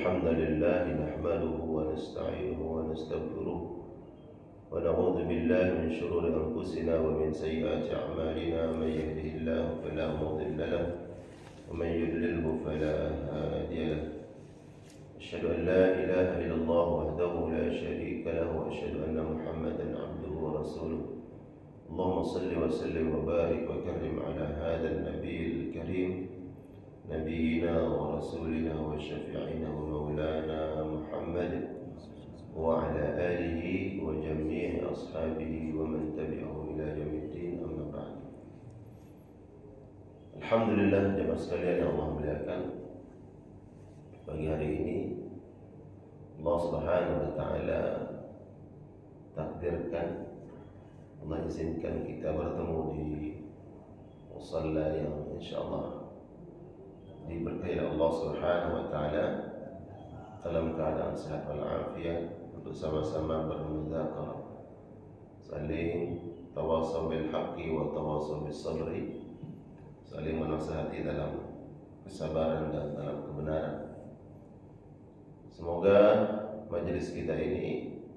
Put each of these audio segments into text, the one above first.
الحمد لله نحمده ونستعينه ونستغفره ونعوذ بالله من شرور أنفسنا ومن سيئات أعمالنا من يهده الله فلا مضل له ومن يضلله فلا هادي له أشهد أن لا إله إلا الله وحده لا شريك له وأشهد أن محمدا عبده ورسوله اللهم صل وسلم وبارك وكرم على هذا النبي الكريم نبينا ورسولنا وشفيعنا ومولانا محمد وعلى آله وجميع أصحابه ومن تبعه إلى يوم الدين أما بعد. Alhamdulillah jemaah sekalian yang Allah muliakan, pagi hari ini Allah Subhanahu wa taala takdirkan, Allah izinkan kita bertemu di musalla yang insyaallah diberkahi Allah Subhanahu wa taala dalam keadaan sehat wal afiat untuk sama-sama bermudzakirah, saling tawasau bil haqqi wa tawasau bis sabri, saling menasihati dalam kesabaran dan dalam kebenaran. Semoga majelis kita ini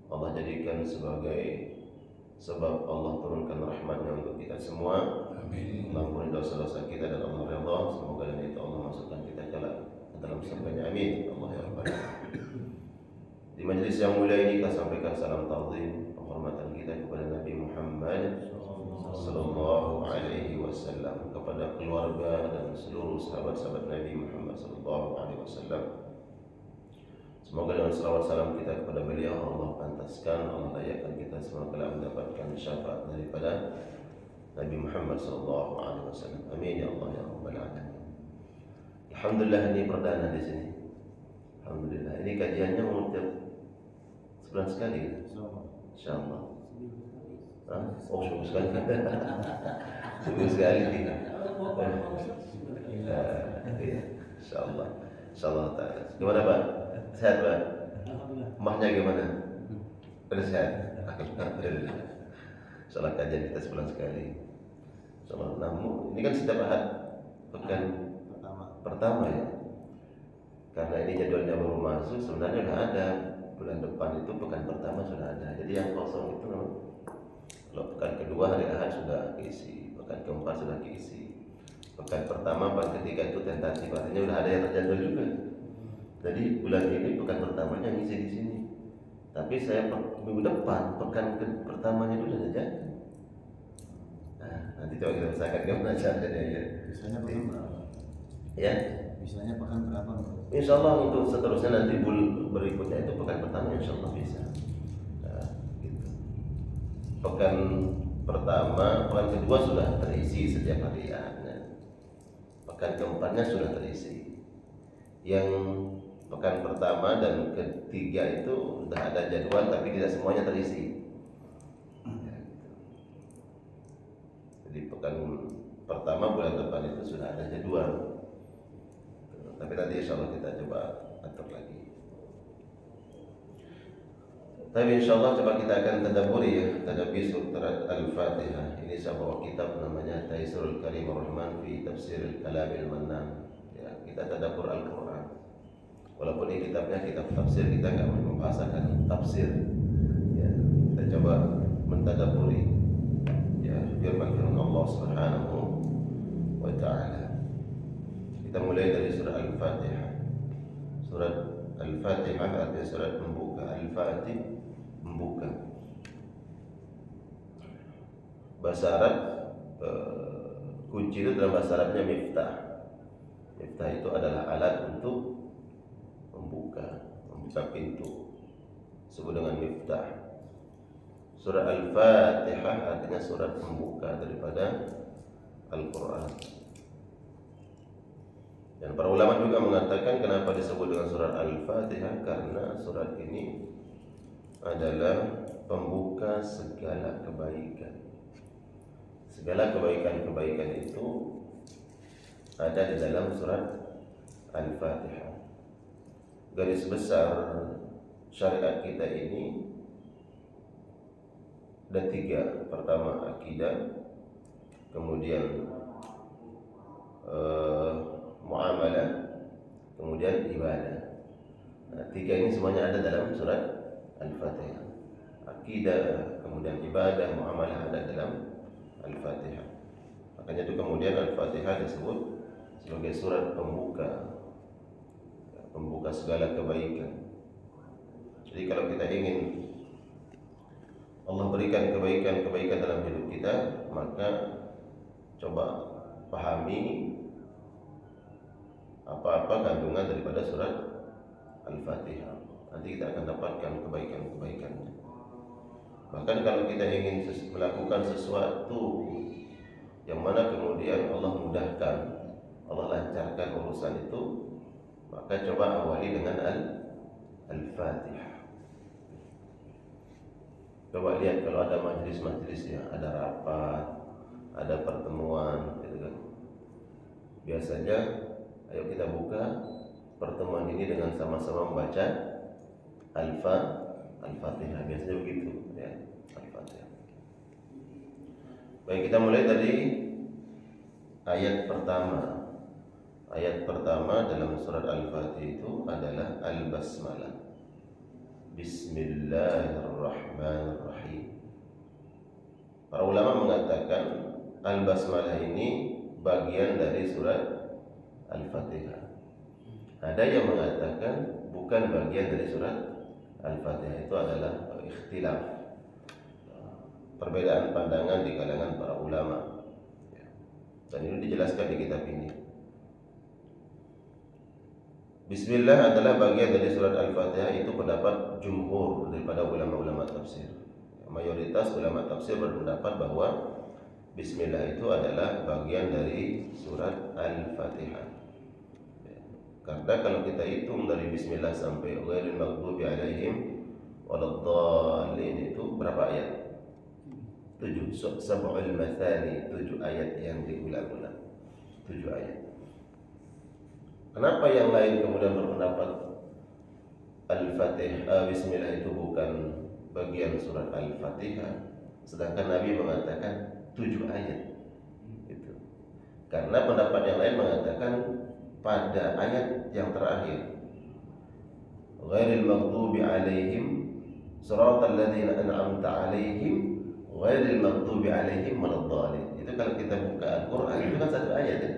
Allah jadikan sebagai sebab Allah turunkan rahmat-Nya untuk kita semua. Amin. Ampuni dosa-dosa kita dan Allah redha. Semoga dengan itu Allah masukkan kita ke dalam surga-Nya. Amin. Allah ya Rabbal Alamin. Di majelis yang mulia ini kita sampaikan salam ta'zim, penghormatan kita kepada Nabi Muhammad sallallahu alaihi wasallam, kepada keluarga dan seluruh sahabat-sahabat Nabi Muhammad sallallahu alaihi wasallam. Semoga dengan salawat salam kita kepada beliau Allah pantaskan, Allah layakkan kita semua kelak mendapatkan syafaat daripada Nabi Muhammad sallallahu alaihi wasallam. Amin ya Allah ya Rabbal Alamin. Alhamdulillah, ini perdana di sini. Alhamdulillah, ini kajiannya untuk sebulan sekali. Insyaallah. Oh, seminggu sekali. Seminggu sekali. Insyaallah. Insyaallah taala. Gimana Pak? Sehat Pak? Mahnya gimana? Sudah sehat? Alhamdulillah. Insyaallah kajian kita sebulan sekali. Insyaallah. Namun ini kan setiap ahad pekan pertama ya. Karena ini jadwalnya baru masuk, sebenarnya sudah ada. Bulan depan itu pekan pertama sudah ada. Jadi yang kosong itu kalau pekan kedua hari Ahad sudah keisi, pekan keempat sudah keisi. Pekan pertama, pekan ketiga itu tentatif, artinya sudah ada yang terjadwal juga. Jadi bulan ini pekan pertamanya ngisi di sini. Tapi saya minggu depan pekan pertamanya itu sudah jadi. Nah, nanti coba kita usahakan gimana caranya ya. Biasanya pekan berapa? Ya. Biasanya pekan berapa? Insya Allah untuk seterusnya nanti berikutnya itu pekan pertama Insya Allah bisa. Nah, gitu. Pekan pertama, pekan kedua sudah terisi setiap hari ya. Nah, pekan keempatnya sudah terisi. Yang pekan pertama dan ketiga itu sudah ada jadwal tapi tidak semuanya terisi. Ya, gitu. Jadi pekan pertama bulan depan itu sudah ada jadwal. Tapi nanti insya Allah kita coba atur lagi. Tapi insya Allah coba kita akan tadabburi ya, tadabbur surat Al-Fatihah. Ini sebuah kitab namanya Taisirul Karimur Rahman fi Tafsiril Kalamil Mannan. Ya, kita tadabbur Al-Quran. Walaupun ini kitabnya kitab tafsir, kita nggak membahasakan tafsir. Ya, kita coba mentadabburi ya firman-firman Allah Subhanahu wa Ta'ala. Kita mulai dari surah Al-Fatihah. Surat Al-Fatihah artinya surat membuka. Al-Fatih membuka. Bahasa Arab kunci itu dalam bahasa Arabnya miftah. Miftah itu adalah alat untuk membuka pintu. Disebut dengan miftah. Surah Al-Fatihah artinya surat pembuka daripada Al-Quran. Dan para ulama juga mengatakan kenapa disebut dengan surat Al-Fatihah, karena surat ini adalah pembuka segala kebaikan. Segala kebaikan-kebaikan itu ada di dalam surat Al-Fatihah. Garis besar syariat kita ini ada tiga. Pertama akidah, kemudian muamalah, kemudian ibadah. Tiga ini semuanya ada dalam surat Al-Fatihah. Akidah, kemudian ibadah, muamalah ada dalam Al-Fatihah. Makanya itu kemudian Al-Fatihah disebut sebagai surat pembuka segala kebaikan. Jadi kalau kita ingin Allah berikan kebaikan dalam hidup kita, maka coba pahami apa-apa kandungan daripada surat Al-Fatihah. Nanti kita akan dapatkan kebaikan-kebaikannya. Bahkan kalau kita ingin melakukan sesuatu yang mana kemudian Allah mudahkan, Allah lancarkan urusan itu, maka coba awali dengan Al-Fatihah. Coba lihat kalau ada majelis-majelisnya, ada rapat, ada pertemuan, gitu kan. Biasanya, ayo kita buka pertemuan ini dengan sama-sama membaca Al-Fatihah. Biasanya begitu, ya, Al-Fatihah. Baik, kita mulai dari ayat pertama. Ayat pertama dalam surat Al-Fatihah itu adalah Al-Basmalah. Bismillahirrahmanirrahim. Para ulama mengatakan Al-Basmalah ini bagian dari surat Al-Fatihah. Ada yang mengatakan bukan bagian dari surat Al-Fatihah, itu adalah ikhtilaf, perbedaan pandangan di kalangan para ulama. Dan ini dijelaskan di kitab ini. Bismillah adalah bagian dari surat Al-Fatihah, itu pendapat jumhur daripada ulama-ulama tafsir. Mayoritas ulama tafsir berpendapat bahwa Bismillah itu adalah bagian dari surat Al-Fatihah. Karena kalau kita hitung dari Bismillah sampai ghairil maghdubi alaihim waladdallin itu berapa ayat? 7, sab'ul mathani, 7 ayat yang diulang-ulang. 7 ayat. Kenapa yang lain kemudian berpendapat Al-Fatihah, Bismillah itu bukan bagian surat Al-Fatihah, sedangkan Nabi mengatakan 7 ayat? Itu karena pendapat yang lain mengatakan pada ayat yang terakhir, ghairil maghdubi alaihim siratal ladzina an'amta alaihim ghairil maghdubi alaihim waladdallin. Itu kalau kita buka Al-Qur'an itu kan satu ayat ya.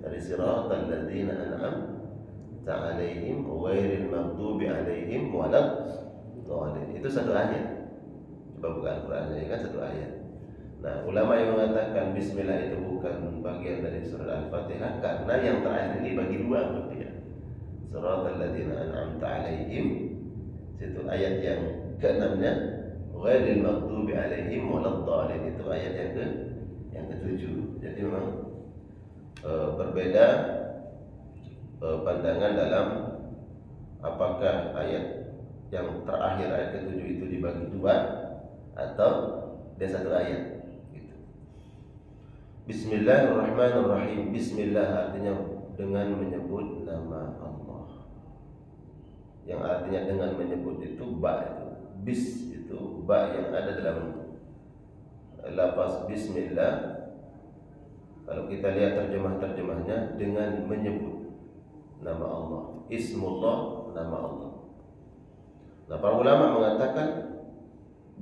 Dari siratal ladzina an'amta alaihim ghairil maghdubi alaihim waladdallin. Itu satu ayat. Coba buka Al-Qur'an ya kan satu ayat. Nah, ulama yang mengatakan Bismillah itu bukan bagian dari surat Al-Fatihah karena yang terakhir ini bagi dua berarti. Siratal ladzina an'amta alaihim, situ ayat yang ke-6-nya, ghairil maghdubi alaihim waladdallin, itu ayat yang ke-7. Jadi memang berbeda pandangan dalam apakah ayat yang terakhir ayat ke-7 itu dibagi dua atau dia satu ayat. Bismillahirrahmanirrahim. Bismillah artinya dengan menyebut nama Allah. Yang artinya dengan menyebut itu ba itu. Bis itu ba yang ada dalam lafaz bismillah. Kalau kita lihat terjemahnya dengan menyebut nama Allah. Ismullah, nama Allah. Nah, para ulama mengatakan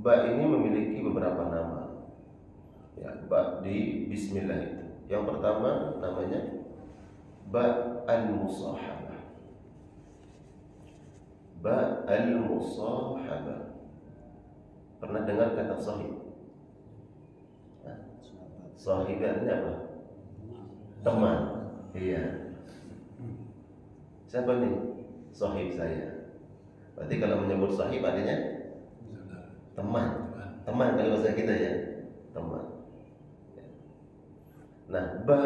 ba ini memiliki beberapa nama. Ya, ba di Bismillah itu. Yang pertama namanya ba al-musahabah. Ba al-musahabah. Pernah dengar kata sahib? Sahib artinya apa? Teman. Iya. Siapa nih? Sahib saya. Berarti kalau menyebut sahib artinya teman. Teman kalau bahasa kita ya, teman. Nah, ba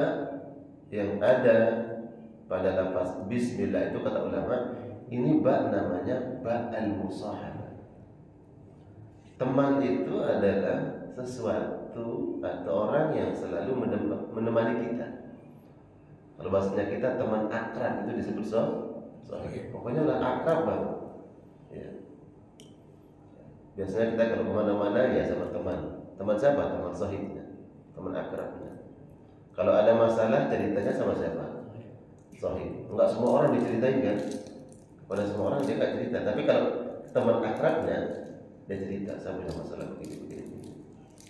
yang ada pada lafaz Bismillah itu kata ulama, ini ba namanya ba al-musahabah. Teman itu adalah sesuatu atau orang yang selalu menemani kita. Kalau bahasanya kita teman akrab itu disebut sahib. Pokoknya lah akrab banget. Ya. Biasanya kita kalau kemana-mana ya sama teman. Teman siapa? Teman sahibnya, teman akrabnya. Kalau ada masalah ceritanya sama siapa? Sahib. Enggak semua orang diceritain kan? Pada semua orang dia nggak cerita, tapi kalau teman akrabnya dia cerita, saya punya masalah begini.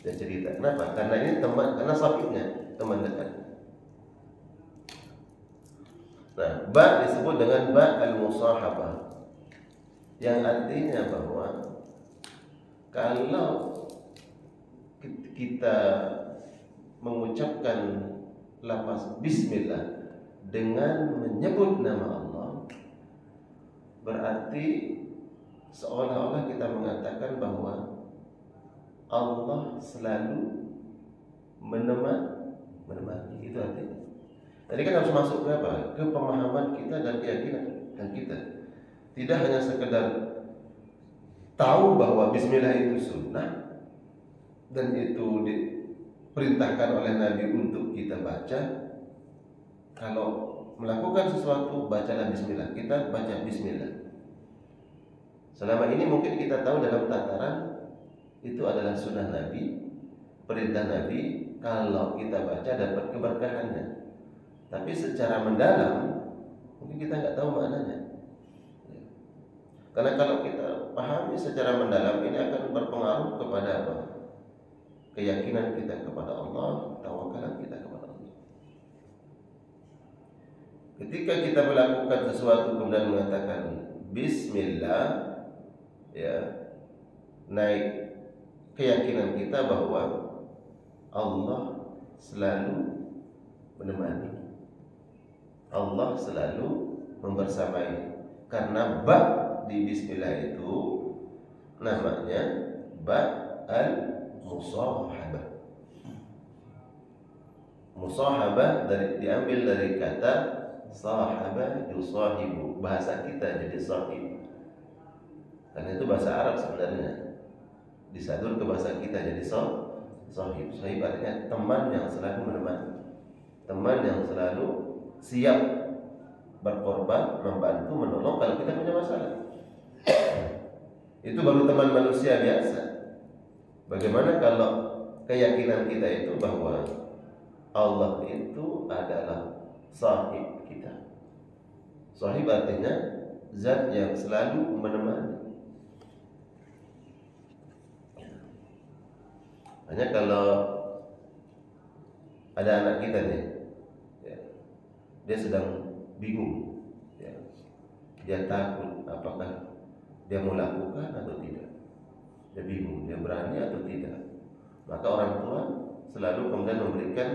Dia cerita. Kenapa? Karena ini teman, karena sahibnya, teman dekat. Nah, ba disebut dengan ba al-musahabah, yang artinya bahwa kalau kita mengucapkan lafaz bismillah dengan menyebut nama Allah, berarti seolah-olah kita mengatakan bahwa Allah selalu menemani. Itu artinya. Jadi kan harus masuk ke apa? Ke pemahaman kita dan keyakinan kita. Tidak hanya sekedar tahu bahwa bismillah itu sunnah dan itu diperintahkan oleh Nabi untuk kita baca. Kalau melakukan sesuatu, bacalah bismillah. Kita baca bismillah. Selama ini mungkin kita tahu dalam tataran itu adalah sunnah Nabi, perintah Nabi, kalau kita baca dapat keberkahannya. Tapi secara mendalam mungkin kita nggak tahu maknanya. Karena kalau kita pahami secara mendalam, ini akan berpengaruh kepada apa? Keyakinan kita kepada Allah, tawakalan kita kepada Allah. Ketika kita melakukan sesuatu kemudian mengatakan bismillah, ya, naik keyakinan kita bahwa Allah selalu menemani, Allah selalu membersamai. Karena ba di bismillah itu namanya ba al-musahabah. Musahabah diambil dari kata sahabah yusahibu. Bahasa kita jadi sahib, karena itu bahasa Arab sebenarnya, disadur ke bahasa kita jadi sahib. Sahib artinya teman yang selalu menemani, teman yang selalu siap berkorban, membantu, menolong kalau kita punya masalah. Itu baru teman manusia biasa. Bagaimana kalau keyakinan kita itu bahwa Allah itu adalah sahib kita. Sahib artinya zat yang selalu menemani. Hanya kalau ada anak kita nih, ya, dia sedang bingung, ya, dia takut apakah dia mau lakukan atau tidak, dia bingung, dia berani atau tidak. Maka orang tua selalu kemudian memberikan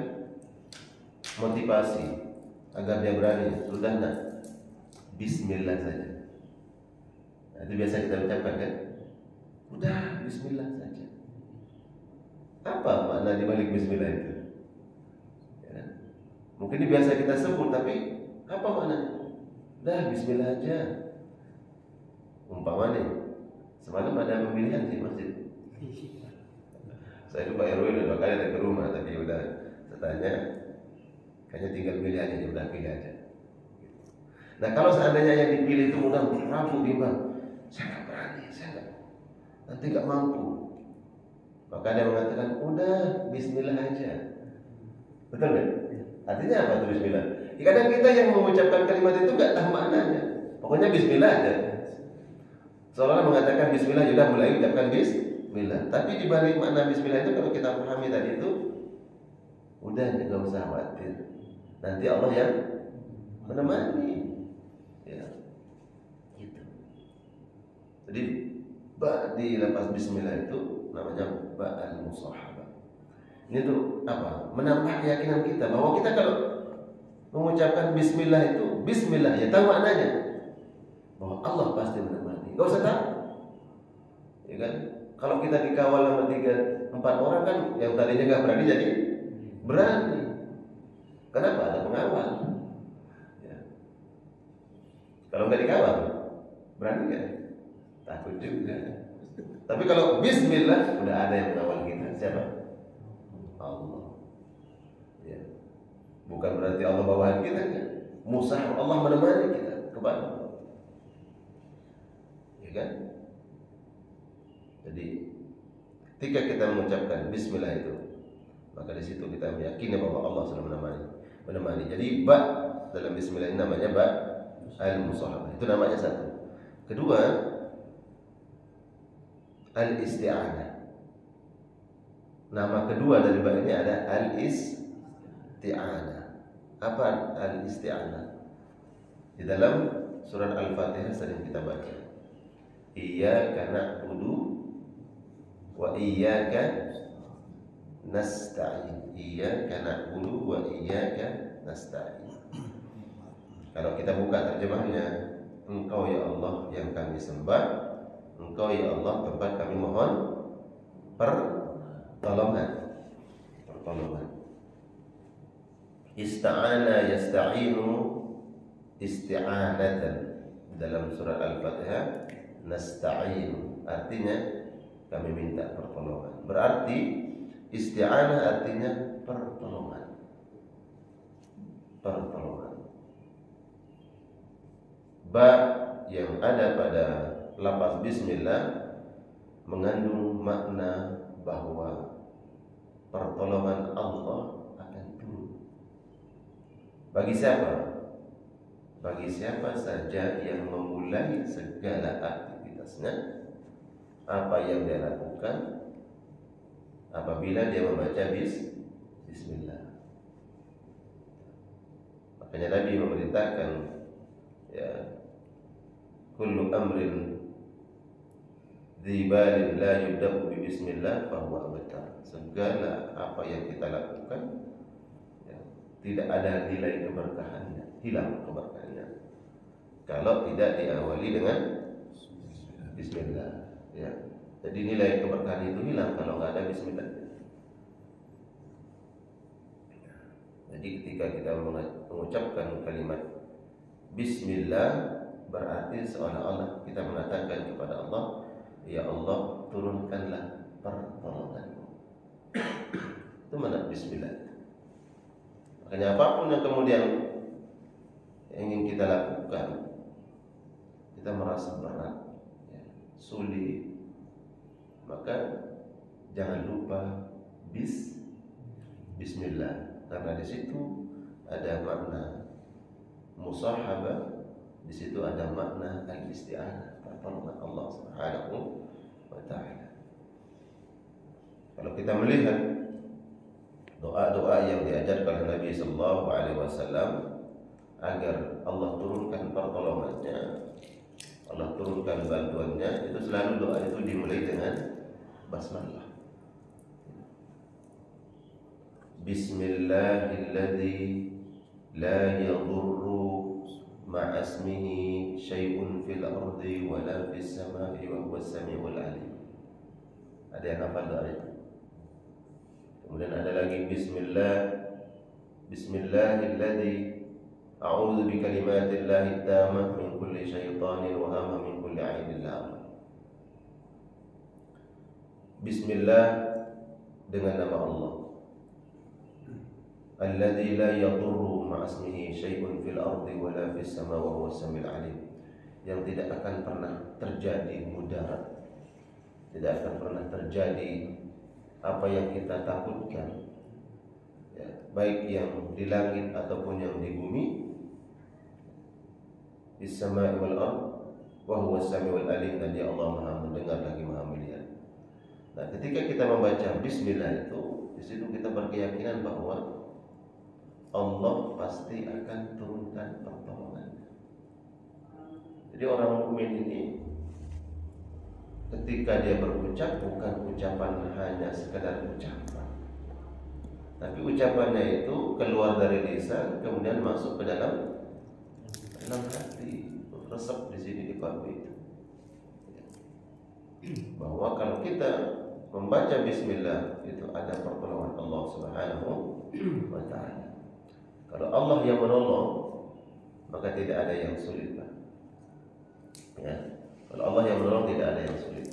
motivasi agar dia berani. Sudah nak, bismillah saja. Nah, itu biasa kita ucapkan kan? Udah, bismillah saja. Apa makna di balik bismillah itu? Ya, mungkin ini biasa kita sebut, tapi apa maknanya? Udah, bismillah aja. Umpama nih, semalam ada pemilihan di masjid. Saya itu Pak RW udah 2 kali ada ke rumah, tapi udah saya tanya, kayaknya tinggal pilih aja, ya udah pilih aja. Nah kalau seandainya yang dipilih itu mudah ragu bimbang, saya nggak berani, saya nggak, nanti nggak mampu. Maka dia mengatakan, udah bismillah aja. Betul nggak? Artinya apa tuh bismillah? Ya, kadang kita yang mengucapkan kalimat itu nggak tahu maknanya. Pokoknya bismillah aja. Seolah mengatakan bismillah, sudah mulai ucapkan bismillah. Tapi di balik makna bismillah itu kalau kita pahami tadi itu, udah nggak usah khawatir. Nanti Allah yang menemani. Ya, gitu. Jadi ba di lepas bismillah itu namanya ba al-musahabah. Ini tuh apa? Menambah keyakinan kita bahwa kita kalau mengucapkan bismillah itu bismillah, ya tahu maknanya bahwa Allah pasti menemani. Gak usah takut, ya kan? Kalau kita dikawal sama 3-4 orang kan, yang tadinya gak berani jadi berani. Kenapa? Ada pengawal. Ya. Kalau nggak dikawal, berani nggak? Takut juga. Tapi kalau bismillah, udah ada yang mengawal kita. Siapa? Allah. Ya. Bukan berarti Allah bawahan kita kan? Musahab Allah menemani kita kepada Allah. Ya kan? Jadi ketika kita mengucapkan bismillah itu, maka di situ kita meyakini bahwa Allah sudah menemani. Jadi ba dalam bismillah ini namanya ba al-musahabah. Itu namanya satu. Kedua, al-isti'anah. Nama kedua dari ba ini ada al-isti'anah. Apa al-isti'anah? Di dalam surat Al-Fatihah sering kita baca, iyyaka na'budu wa iyyaka nasta'in. Iyyaka na'budu wa iyyaka nasta'in. Kalau kita buka terjemahnya, Engkau ya Allah yang kami sembah, Engkau ya Allah tempat kami mohon pertolongan. Ista'ana yasta'inu isti'anatan. Dalam surat Al-Fatihah, nasta'inu artinya kami minta pertolongan. Berarti isti'anah artinya pertolongan. Ba yang ada pada lafaz bismillah mengandung makna bahwa pertolongan Allah akan turun. Bagi siapa? Bagi siapa saja yang memulai segala aktivitasnya, apa yang dia lakukan apabila dia membaca bismillah. Makanya Nabi memerintahkan, ya, kullu amrin dzibalin la yubda'u bi bismillah fahuwa abtar. Segala apa yang kita lakukan, ya, tidak ada nilai keberkahannya, hilang keberkahannya kalau tidak diawali dengan bismillah, ya. Jadi nilai keberkahan itu hilang kalau nggak ada bismillah. Jadi ketika kita mengucapkan kalimat bismillah, berarti seolah-olah kita mengatakan kepada Allah, ya Allah, turunkanlah pertolonganmu. Itu mana bismillah. Makanya apapun yang kemudian ingin kita lakukan, kita merasa berat, ya, sulit, maka jangan lupa bismillah, karena di situ ada makna musahabah. Di situ ada makna al-isti'anah, pertolongan Allah Subhanahu wa ta'ala. Kalau kita melihat doa-doa yang diajarkan oleh Nabi sallallahu alaihi wasallam agar Allah turunkan pertolongannya, Allah turunkan bantuannya, itu selalu doa itu dimulai dengan basmalah. Bismillahilladzi la yadurru ma'asmihi syai'un fil ardi wala fis sama'i wa huwas sami'ul alim. Ada yang hafal doa itu? Kemudian ada lagi Bismillahilladzi a'udzu bi kalimatillahi tammah min kulli syaitanin wa hamma min kulli 'ainin la'am. Bismillah dengan nama Allah, alladzi la yadurru ma'asmihi syai'un fil ardi wala fis sama wa huwas samiul alim, yang tidak akan pernah terjadi mudarat, tidak akan pernah terjadi apa yang kita takutkan, ya, baik yang di langit ataupun yang di bumi. Fis sama'i wal ard wa huwas samiul alim, dan dia Allah Maha mendengar lagi Maha melihat. Nah, ketika kita membaca bismillah itu, di situ kita berkeyakinan bahwa Allah pasti akan turunkan pertolongan. Jadi orang mukmin ini ketika dia berucap, bukan ucapan hanya sekedar ucapan, tapi ucapannya itu keluar dari lisan kemudian masuk ke dalam hati, resep di sini di kalbu itu. Bahwa kalau kita membaca bismillah itu ada pertolongan Allah Subhanahu wa ta'ala. Kalau Allah yang menolong, maka tidak ada yang sulit, Pak. Ya. Kalau Allah yang menolong, tidak ada yang sulit.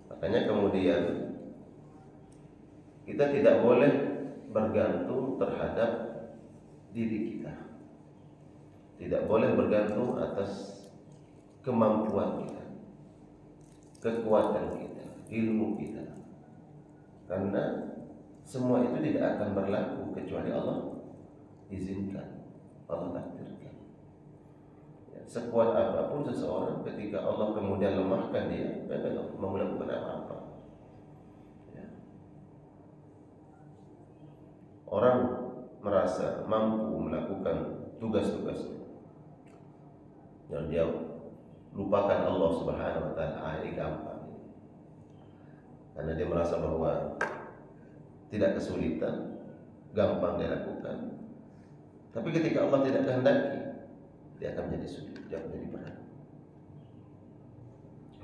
Makanya kemudian kita tidak boleh bergantung terhadap diri kita. Tidak boleh bergantung atas kemampuan kita, kekuatan kita, ilmu kita. Karena semua itu tidak akan berlaku kecuali Allah izinkan, Allah takdirkan. Ya, sekuat apapun seseorang, ketika Allah kemudian lemahkan dia, dia tidak mau melakukan apa-apa. Ya. Orang merasa mampu melakukan tugas-tugasnya, dan dia lupakan Allah Subhanahu wa taala, ini gampang. Karena dia merasa bahwa tidak kesulitan, gampang dia lakukan. Tapi ketika Allah tidak kehendaki, dia akan menjadi sulit, dia akan menjadi berat.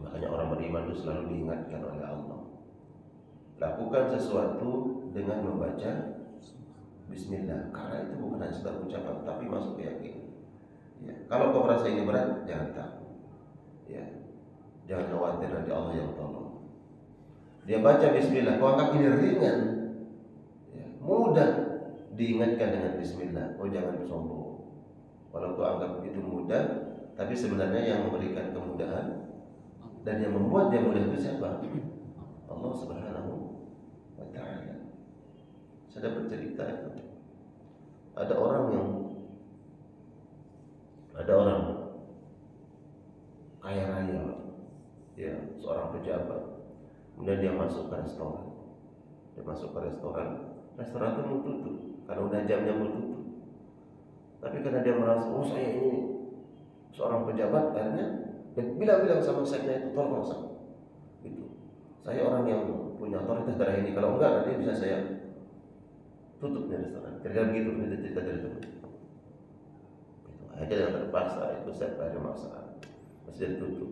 Makanya orang beriman itu selalu diingatkan oleh Allah, lakukan sesuatu dengan membaca Bismillah, karena itu bukan hanya sekedar ucapan, tapi masuk keyakinan. Ya. Kalau kau merasa ini berat, jangan takut. Ya. Jangan khawatir, nanti Allah yang tolong. Dia baca Bismillah, kau anggap ini ringan, ya. Mudah diingatkan dengan Bismillah. Oh, jangan sombong. Kalau kau anggap itu mudah, tapi sebenarnya yang memberikan kemudahan dan yang membuat dia mudah itu siapa? Allah Subhanahu wa taala. Saya bercerita itu, ada orang kaya raya, ya, seorang pejabat. Kemudian dia masuk ke restoran. Restoran itu mau tutup karena udah jamnya mau tutup. Tapi karena dia merasa, oh saya ini seorang pejabat, akhirnya bilang sama chefnya itu, tolong masak. Gitu. Saya orang yang punya otoritas daerah ini. Kalau enggak, nanti bisa saya tutup nih restoran. Kira-kira begitu, ini cerita dari itu. Akhirnya yang terpaksa itu chef ada masalah, masih ditutup.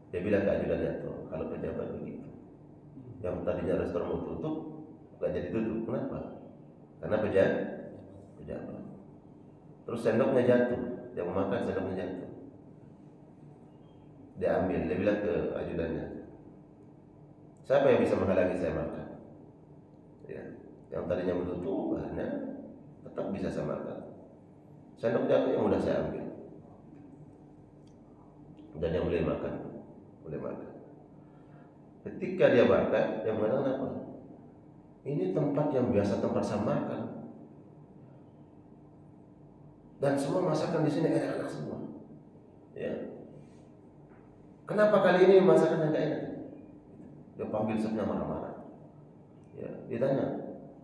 Dia bilang ke ajudannya tuh, kalau pejabat begitu, yang tadinya restoran mau tutup, nggak jadi tutup. Kenapa? Karena pejabat. Terus sendoknya jatuh, yang memakan sendoknya jatuh. Dia ambil, dia bilang ke ajudannya, siapa yang bisa menghalangi saya makan? Ya, yang tadinya mau tutup, akhirnya tetap bisa saya makan. Sendok jatuh yang udah saya ambil, dan yang boleh makan. Ketika dia makan, dia mengatakan apa? Ini tempat yang biasa tempat saya makan, dan semua masakan di sini enak-enak semua. Ya. Kenapa kali ini masakan yang gak enak? Dia panggil chefnya marah-marah. Ya, ditanya,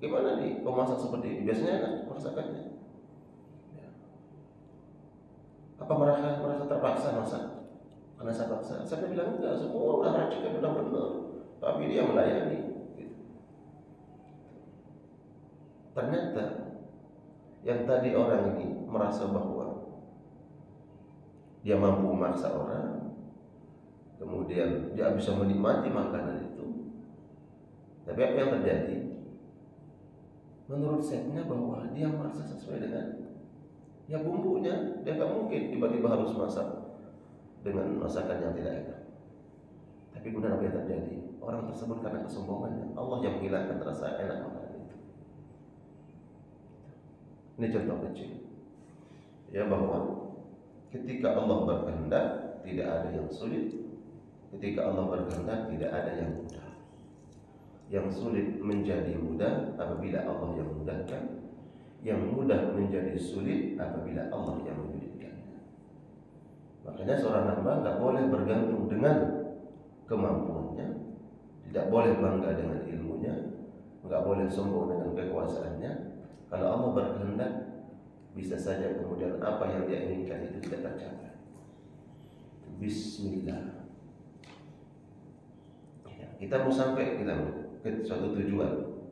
gimana nih kau masak seperti ini? Biasanya enak masakannya. Ya. Apa merasa terpaksa masak? Karena saya paksa. Saya bilang enggak, semua udah racikan, udah benar. Tapi dia melayani. Gitu. Ternyata yang tadi orang ini merasa bahwa dia mampu memaksa orang, kemudian dia bisa menikmati makanan itu. Tapi apa yang terjadi? Menurut chefnya bahwa dia masak sesuai dengan ya bumbunya. Dia nggak mungkin tiba-tiba harus masak dengan masakan yang tidak enak. Tapi kemudian apa yang terjadi? Orang tersebut karena kesombongannya, Allah yang menghilangkan rasa enak makanan itu. Ini contoh kecil, ya, bahwa ketika Allah berkehendak tidak ada yang sulit. Ketika Allah berkehendak tidak ada yang mudah. Yang sulit menjadi mudah apabila Allah yang mudahkan. Yang mudah menjadi sulit apabila Allah yang menyulitkannya. Makanya seorang hamba tidak boleh bergantung dengan kemampuannya, tidak boleh bangga dengan ilmunya, tidak boleh sombong dengan kekuasaannya. Kalau Allah berkehendak, bisa saja kemudian apa yang dia inginkan itu tidak tercapai. Bismillah. Kita mau sampai ke suatu tujuan.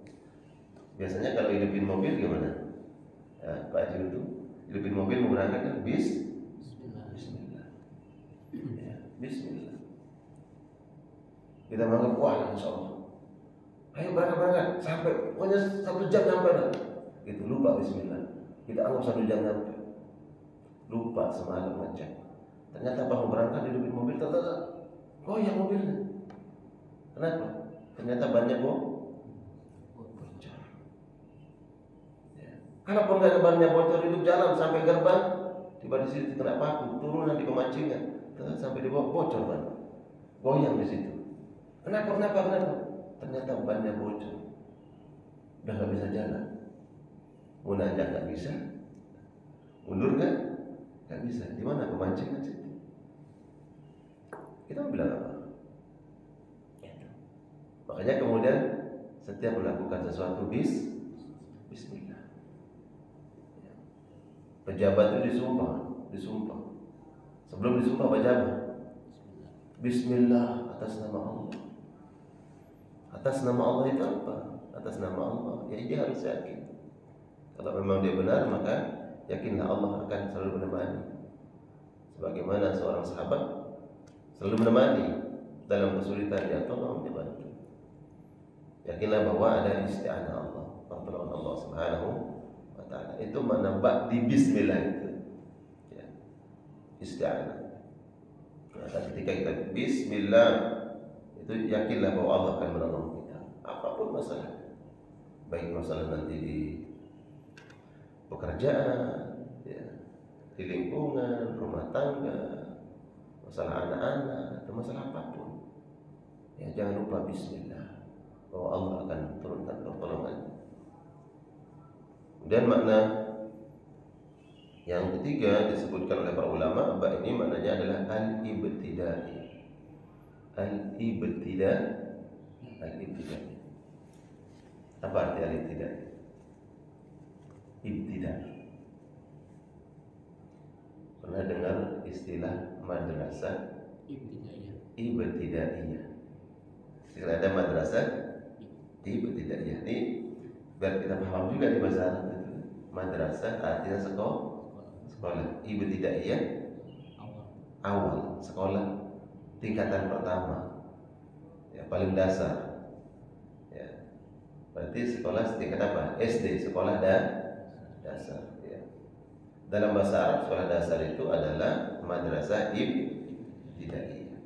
Biasanya kalau hidupin mobil gimana? Ya, Pak Haji itu hidupin mobil mau berangkat kan Bismillah. Ya, Bismillah. Kita menganggap wah insya Allah. Ayo berangkat sampai pokoknya 1 jam sampai dah. Gitu lupa Bismillah. Kita anggap 1 jam sampai. Lupa semalam ngecek. Ternyata pas mau berangkat hidupin mobil ternyata goyang mobilnya. Kenapa? Ternyata bannya bocor. Ya. Kalaupun nggak ada bannya bocor, hidup jalan sampai gerbang, tiba di situ kena paku, turun nanti pemancingan, sampai di bawah bocor ban, goyang di situ. Kenapa? Ternyata bannya bocor, udah nggak bisa jalan. Mau nanjak nggak bisa, mundur nggak Nggak bisa. Di mana pemancing kan situ? Kita mau bilang apa? Makanya kemudian setiap melakukan sesuatu bismillah. Pejabat itu disumpah. Sebelum disumpah baca apa? Bismillah, atas nama Allah. Atas nama Allah itu apa? Atas nama Allah, ya dia harus yakin. Kalau memang dia benar, maka yakinlah Allah akan selalu menemani. Sebagaimana seorang sahabat selalu menemani dalam kesulitan, dia tolong, dia bantu. Yakinlah bahwa ada isti'anah Allah, pertolongan Allah Subhanahu wa ta'ala. Itu menambah di bismillah itu. Ya. Isti'anah. Nah, ketika kita bismillah, itu yakinlah bahwa Allah akan menolong kita. Apapun masalah. Baik masalah nanti di pekerjaan, ya, di lingkungan, rumah tangga, masalah anak-anak, atau masalah apapun. Ya, jangan lupa bismillah, bahwa Allah akan turunkan pertolongan. Dan makna yang ketiga disebutkan oleh para ulama, bab ini maknanya adalah al-ibtidai. Al-ibtidai. Apa arti al-ibtidai? Ibtidai. Pernah dengar istilah madrasah ibtidaiyah? Istilah ada madrasah ibtidaiyah. Ini biar kita paham juga di bahasa Arab itu. Madrasah artinya sekolah. Ibtidaiyah awal, sekolah tingkatan pertama, ya, paling dasar. Ya. Berarti sekolah tingkat apa? SD, sekolah dasar. Ya. Dalam bahasa Arab sekolah dasar itu adalah madrasah ibtidaiyah.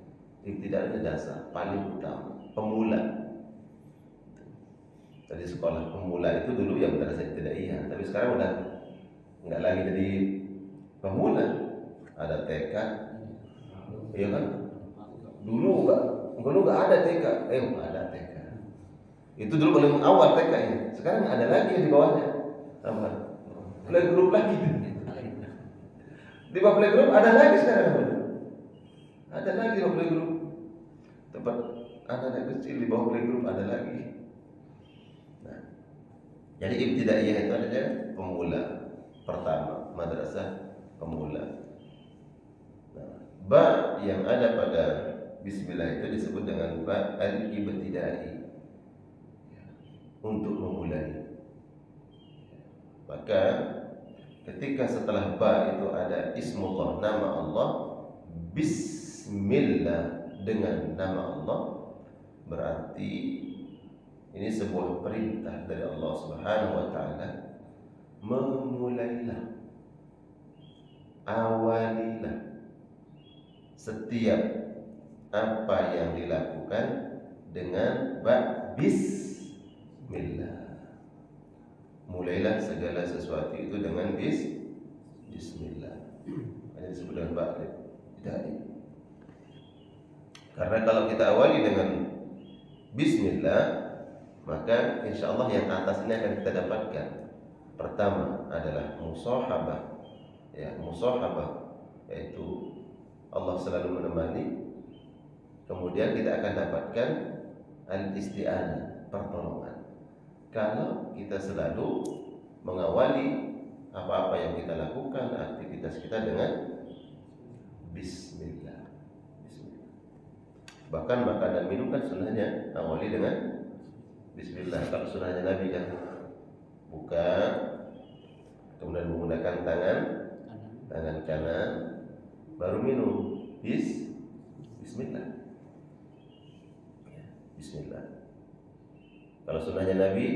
Ibtidaiyah dasar, paling utama, pemula. Jadi sekolah pemula itu dulu yang madrasah ibtidaiyah, tapi sekarang udah nggak lagi jadi pemula, ada TK, iya kan? Dulu nggak ada TK, ada TK. Itu dulu paling awal TK ya. Sekarang ada lagi yang di bawahnya, apa? Playgroup lagi. Di bawah playgroup ada lagi sekarang, ada lagi di bawah playgroup. Tempat anak-anak kecil di bawah playgroup ada lagi. Nah, jadi ibtidaiyah itu adalah pemula pertama, madrasah pemula. Nah, ba yang ada pada bismillah itu disebut dengan ba al-ibtidai, untuk memulai. Maka ketika setelah ba itu ada ismullah, nama Allah, bismillah dengan nama Allah, berarti ini sebuah perintah dari Allah Subhanahu wa ta'ala. Memulailah, awalilah setiap apa yang dilakukan dengan bismillah. Mulailah segala sesuatu itu dengan bismillah. Ini disebut dengan ba'dai. Karena kalau kita awali dengan bismillah, maka insya Allah yang atas ini akan kita dapatkan. Pertama adalah musahabah, ya, musahabah, yaitu Allah selalu menemani. Kemudian kita akan dapatkan al-isti'anah, pertolongan. Kalau kita selalu mengawali apa-apa yang kita lakukan, aktivitas kita dengan bismillah. Bahkan makan dan minum kan sunnahnya awali dengan bismillah. Kalau sunnahnya Nabi kan buka, kemudian menggunakan tangan kanan, baru minum bismillah. Bismillah. Kalau sunnahnya Nabi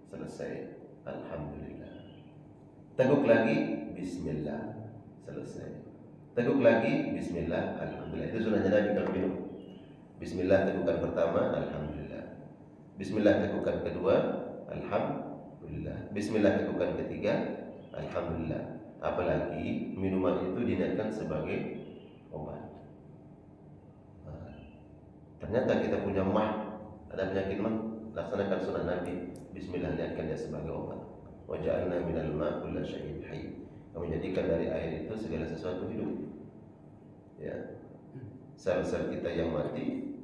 selesai, alhamdulillah. Teguk lagi, bismillah, selesai. Teguk lagi, bismillah, alhamdulillah. Itu sunnahnya Nabi kalau minum. Bismillah tegukan pertama, alhamdulillah. Bismillah tegukan kedua, alhamdulillah. Bismillah tegukan ketiga, alhamdulillah. Apalagi minuman itu diniatkan sebagai obat. Ternyata kita punya ada penyakit laksanakan sunnah Nabi. Bismillah, niatkan dia sebagai obat. Wa ja'alna minal ma' kulla syai'in hayy. Kami jadikan dari air itu segala sesuatu hidup. Ya. Sel-sel kita yang mati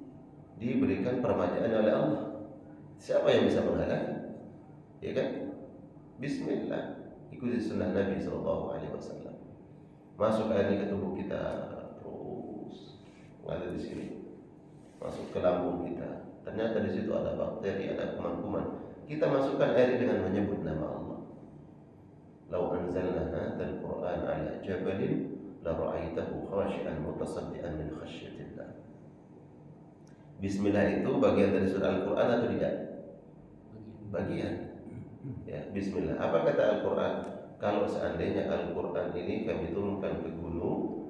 diberikan permajaan oleh Allah. Siapa yang bisa menghalangi? Ya kan? Bismillah. Ikuti sunnah Nabi SAW. Masuk air ke tubuh kita terus mengalir di sini, masuk ke lambung kita. Ternyata di situ ada bakteri, ada kuman-kuman. Kita masukkan air dengan menyebut nama Allah. Lau anzalna hadzal Qur'an ala jabalin la ra'aitahu khashi'an mutasaddian min khasyatillah. Bismillah itu bagian dari surah Al-Qur'an atau tidak? Bagian. Ya, Bismillah. Apa kata Al-Quran? Kalau seandainya Al-Quran ini kami turunkan ke gunung,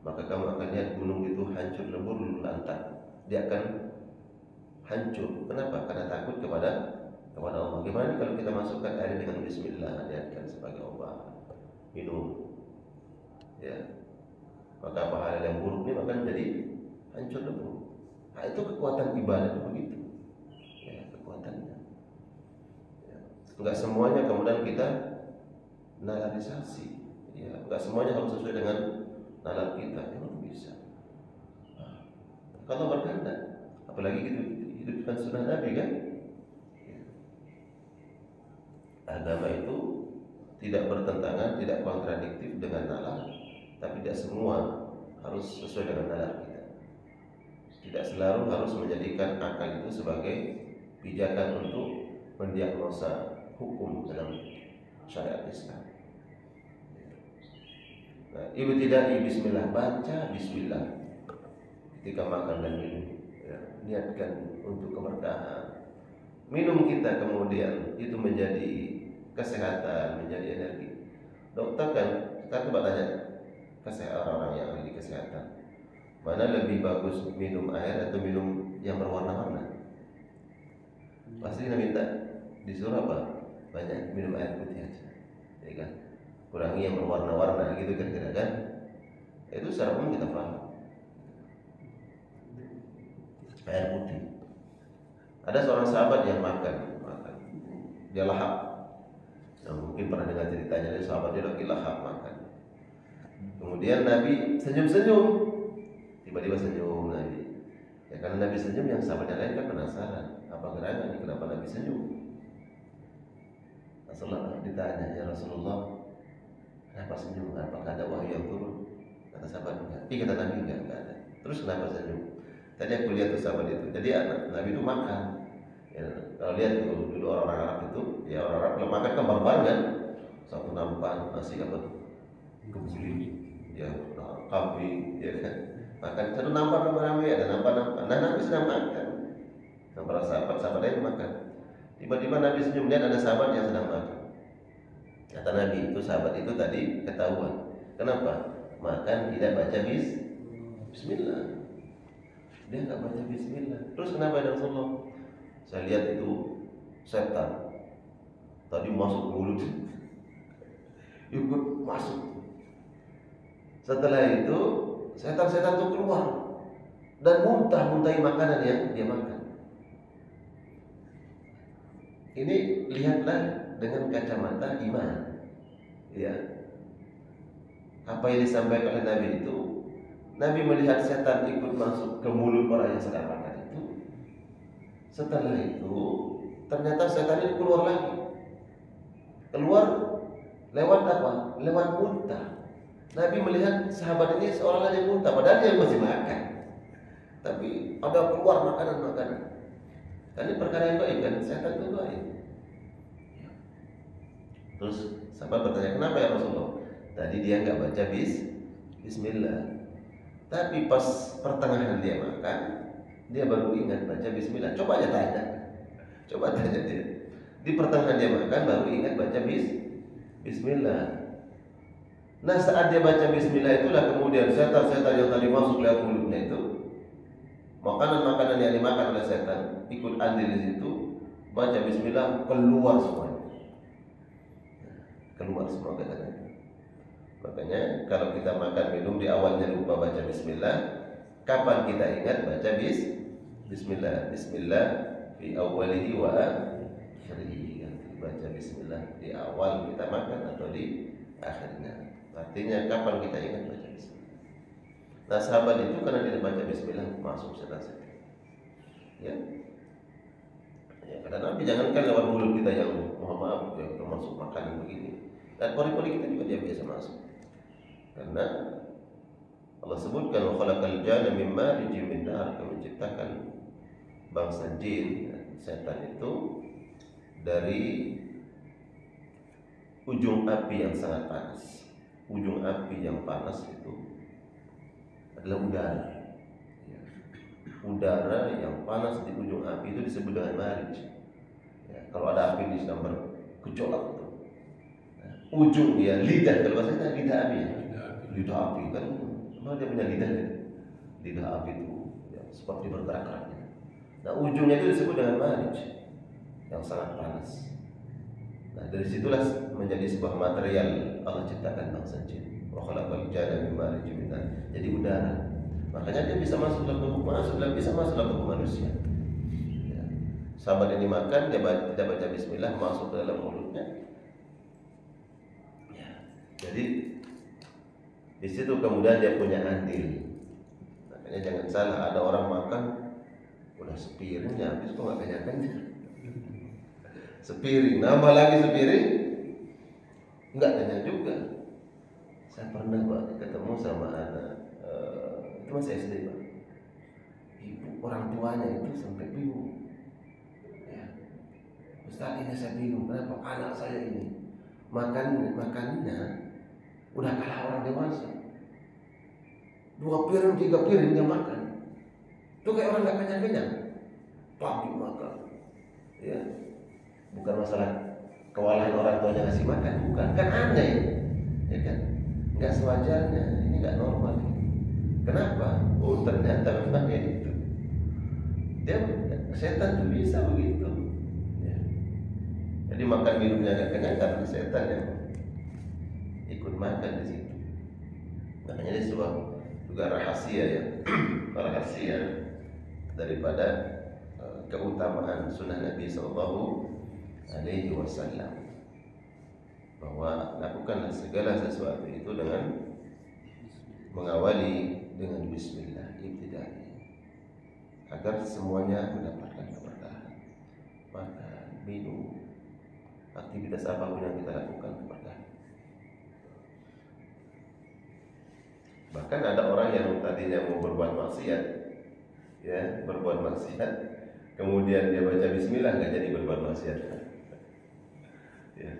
maka kamu akan lihat gunung itu hancur lebur lantak. Dia akan hancur. Kenapa? Karena takut kepada Allah. Gimana kalau kita masukkan air dengan Bismillah, niatkan sebagai obat, minum, ya, maka pahala yang buruk ini akan jadi hancur lebur. Nah, itu kekuatan ibadah begitu. Ya, kekuatannya. Enggak semuanya kemudian kita nalarisasi, ya, enggak semuanya harus sesuai dengan nalar kita. Memang bisa. Nah, kalau berkehendak, apalagi gitu hidupkan sunnah Nabi kan. Ya. Agama itu tidak bertentangan, tidak kontradiktif dengan nalar, tapi tidak semua harus sesuai dengan nalar kita. Tidak selalu harus menjadikan akal itu sebagai pijakan untuk mendiagnosa hukum dalam syariat Islam. Nah, ibtidai bismillah, baca bismillah ketika makan dan minum, ya, niatkan untuk keberkahan. Minum kita kemudian itu menjadi kesehatan, menjadi energi. Dokter kan, kita coba tanya kesehatan orang yang ahli kesehatan, mana lebih bagus minum air atau minum yang berwarna-warna? Pasti kita minta disuruh apa? Banyak minum air putih aja, ya kan? Kurangi yang berwarna-warna gitu kira-kira kan? Itu secara umum kita paham. Air putih. Ada seorang sahabat yang makan, dia lahap. Nah, mungkin pernah dengar ceritanya, dia sahabat dia lagi lahap makan. Kemudian Nabi senyum-senyum, tiba-tiba senyum Nabi. Ya karena Nabi senyum, yang sahabat yang lain kan penasaran, apa gerangan ini, kenapa Nabi senyum? Rasulullah ditanya, ya Rasulullah, kenapa senyum? Apakah ada wahyu yang turun? Kata sahabat, enggak. Kata Nabi, enggak ada. Terus kenapa senyum? Tadi aku lihat tuh sahabat itu. Jadi Nabi itu makan. Ya, kalau lihat dulu orang-orang Arab itu, ya orang Arab kalau makan kan bareng-bareng kan, satu nampan nasi apa tuh, kebuli, ya kambing, ya kan. Makan satu nampan ramai-ramai, ada nampan-nampan. Nah, Nabi sedang makan. Nah, para sahabat lain makan. Tiba-tiba Nabi senyum, lihat ada sahabat yang sedang makan. Kata Nabi, itu sahabat itu tadi ketahuan. Kenapa? Makan tidak baca bismillah. Dia nggak baca bismillah. Terus kenapa ya Rasulullah? Saya lihat itu setan tadi masuk mulut, ikut masuk. Setelah itu setan-setan itu keluar dan muntah-muntahi makanan yang dia makan. Ini lihatlah dengan kacamata iman, ya. Apa yang disampaikan oleh Nabi itu, Nabi melihat setan ikut masuk ke mulut orang yang sedang makan itu. Setelah itu ternyata setan itu keluar lagi. Keluar lewat apa? Lewat muntah. Nabi melihat sahabat ini seolah-olah dia muntah, padahal dia masih makan. Tapi ada keluar makanan-makanan. Ini perkara yang baik kan? Setan itu baik. Terus sahabat bertanya, kenapa ya Rasulullah? Tadi dia nggak baca bismillah. Tapi pas pertengahan dia makan, dia baru ingat baca bismillah. Coba aja tanya. Coba tanya dia. Di pertengahan dia makan baru ingat baca bismillah. Nah, saat dia baca bismillah itulah kemudian setan-setan yang tadi masuk lewat mulutnya itu, makanan-makanan yang dimakan oleh setan ikut andil di situ, baca bismillah, keluar semuanya. Keluar semua katanya. Makanya kalau kita makan minum di awalnya lupa baca bismillah, kapan kita ingat baca bismillah? Bismillah fi awwalihi wa akhirihi. Baca bismillah di awal kita makan atau di akhirnya. Artinya kapan kita ingat baca bismillah? Nah sahabat itu karena tidak baca bismillah masuk setan. Ya, kata Nabi jangankan lewat mulut kita yang mohon maaf ya, termasuk makanan begini. Dan pori-pori kita juga dia biasa masuk. Karena Allah sebutkan wa khalaqal janna min marijin min nar, kami menciptakan bangsa jin, setan itu dari ujung api yang sangat panas. Ujung api yang panas itu adalah udara. Udara yang panas di ujung api itu disebut dengan marij. Ya, kalau ada api di sedang bergejolak itu, ujung dia lidah, kalau bahasa kita lidah api ya. Lidah api kan, memang dia punya lidah ya. Lidah api itu ya, seperti bergerak-geraknya. Nah ujungnya itu disebut dengan marij yang sangat panas. Nah dari situlah menjadi sebuah material Allah ciptakan bangsa jin. Wa khalaqal janna min marijin min nar. Jadi udara. Makanya dia bisa masuk dalam tubuh bisa masuk dalam tubuh manusia. Ya. Sahabat ini makan, dia tidak baca bismillah, masuk ke dalam mulutnya. Ya. Jadi di situ kemudian dia punya andil. Makanya jangan salah, ada orang makan udah sepiringnya habis kok nggak kenyang-kenyang. Sepiring, nambah lagi sepiring, nggak kenyang juga. Saya pernah Pak ketemu sama anak itu masih SD Pak. Ibu orang tuanya itu sampai bingung. Ya. Ustaz ini saya bingung kenapa anak saya ini makannya udah kalah orang dewasa. 2 piring 3 piring dia makan. Itu kayak orang nggak kenyang-kenyang. Pagi makan. Ya. Bukan masalah kewalahan orang tuanya ngasih makan, bukan. Kan aneh. Ya kan? Nggak sewajarnya. Ini nggak normal. Kenapa? Oh ternyata memang itu. Dia setan tuh bisa begitu. Ya. Jadi makan minumnya nggak kenyang karena setan yang ikut makan di situ. Makanya ini sebuah juga rahasia ya, rahasia daripada keutamaan sunnah Nabi Sallallahu Alaihi Wasallam, bahwa lakukanlah segala sesuatu itu dengan mengawali dengan bismillah ibtidai, agar semuanya mendapatkan keberkahan. Makan, minum, aktivitas apapun yang kita lakukan keberkahan. Bahkan ada orang yang tadinya mau berbuat maksiat, ya berbuat maksiat, kemudian dia baca bismillah nggak jadi berbuat maksiat. Ya.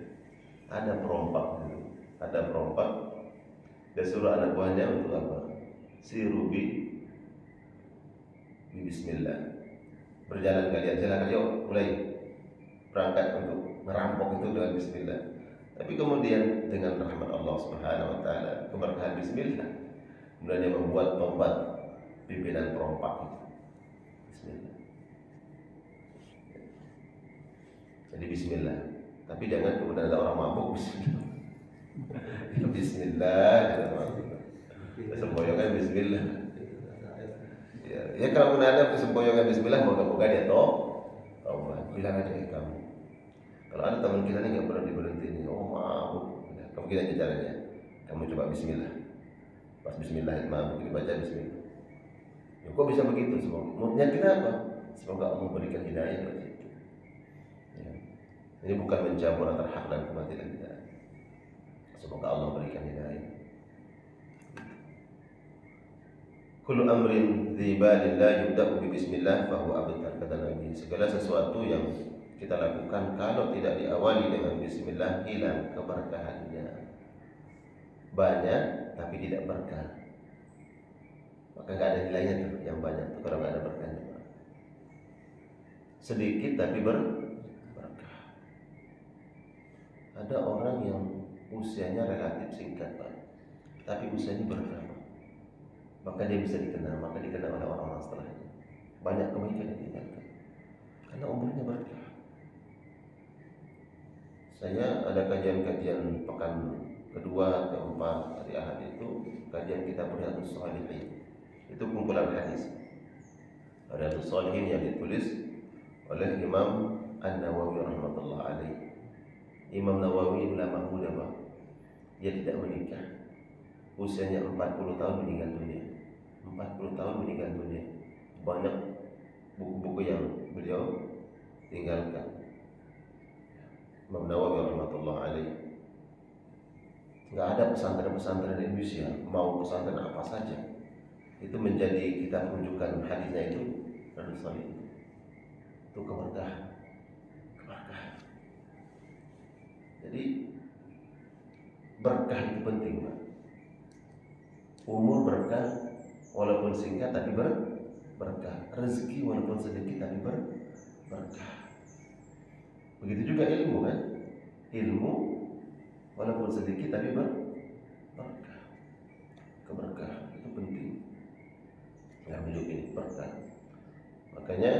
Ada perompak, dia suruh anak buahnya untuk apa? Siru bi bismillah. Berjalan kalian, silakan yuk mulai berangkat untuk merampok itu dengan bismillah. Tapi kemudian dengan rahmat Allah Subhanahu wa taala, keberkahan bismillah, kemudian dia membuat pimpinan perompak itu. Bismillah. Jadi bismillah. Tapi jangan kemudian ada orang mabuk bismillah. Bismillah, semboyongan bismillah. Ya kalau ada semboyongan bismillah, moga-moga dia bilang aja kamu. Kalau ada teman kita nih nggak pernah diberhentiin, mabuk, kamu gini aja caranya. Kamu coba bismillah. Pas bismillah mabuk dibaca bismillah. Ya, kok bisa begitu? Semoga kita apa? Semoga Allah berikan hidayah buat itu. Ya. Ini bukan mencampur antara hak dan kebatilan kita. Semoga Allah berikan hidayah. Kullu amrin dzi balin la yubda'u bi bismillah fa huwa abtar, kata Nabi. Segala sesuatu yang kita lakukan kalau tidak diawali dengan bismillah hilang keberkahannya. Banyak tapi tidak berkah. Maka enggak ada nilainya tuh yang banyak tuh kalau enggak ada berkahnya. Sedikit tapi berkah. Ada orang yang usianya relatif singkat Pak, tapi usianya berkah. Maka dia bisa dikenal, maka dikenal oleh orang-orang setelahnya. Banyak kebaikan yang ditinggalkan karena umurnya berkah. Saya ada kajian-kajian pekan kedua, keempat hari Ahad itu kajian kitab Riyadhus Shalihin. Itu kumpulan hadis. Riyadhus Shalihin yang ditulis oleh Imam An-Nawawi rahmatullah alaih. Imam Nawawi ulama muda Pak. dia tidak menikah, usianya 40 tahun meninggal dunia. 40 tahun meninggal dunia. Banyak buku-buku yang beliau tinggalkan. Imam Nawawi rahmatullah alaih. Nggak ada pesantren-pesantren di Indonesia, mau pesantren apa saja, itu menjadi kitab rujukan hadisnya itu Riyadhus Shalihin. Itu keberkahan. Jadi berkah itu penting, Pak. Umur berkah walaupun singkat tapi berkah. Rezeki walaupun sedikit tapi berkah. Begitu juga ilmu kan? Ilmu walaupun sedikit tapi berkah. Keberkahan itu penting. Yang hidup ini berkah. Makanya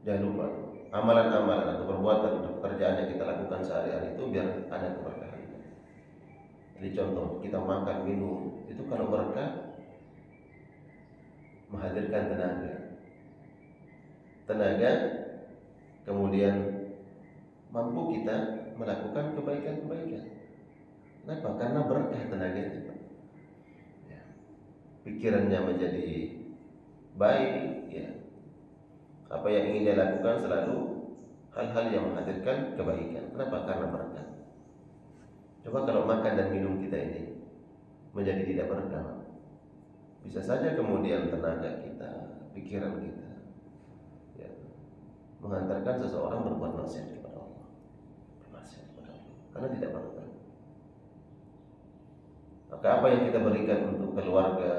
jangan lupa amalan-amalan atau perbuatan atau pekerjaan yang kita lakukan sehari-hari itu biar ada keberkahan. Jadi contoh kita makan minum itu kalau berkah menghadirkan tenaga, kemudian mampu kita melakukan kebaikan-kebaikan. Kenapa? Karena berkah tenaga itu. Ya. Pikirannya menjadi baik, ya. Apa yang ingin dia lakukan selalu hal-hal yang menghadirkan kebaikan. Kenapa? Karena berkah. Coba kalau makan dan minum kita ini menjadi tidak berkah, bisa saja kemudian tenaga kita, pikiran kita, ya, mengantarkan seseorang berbuat maksiat kepada Allah, karena tidak berkah. Maka apa yang kita berikan untuk keluarga,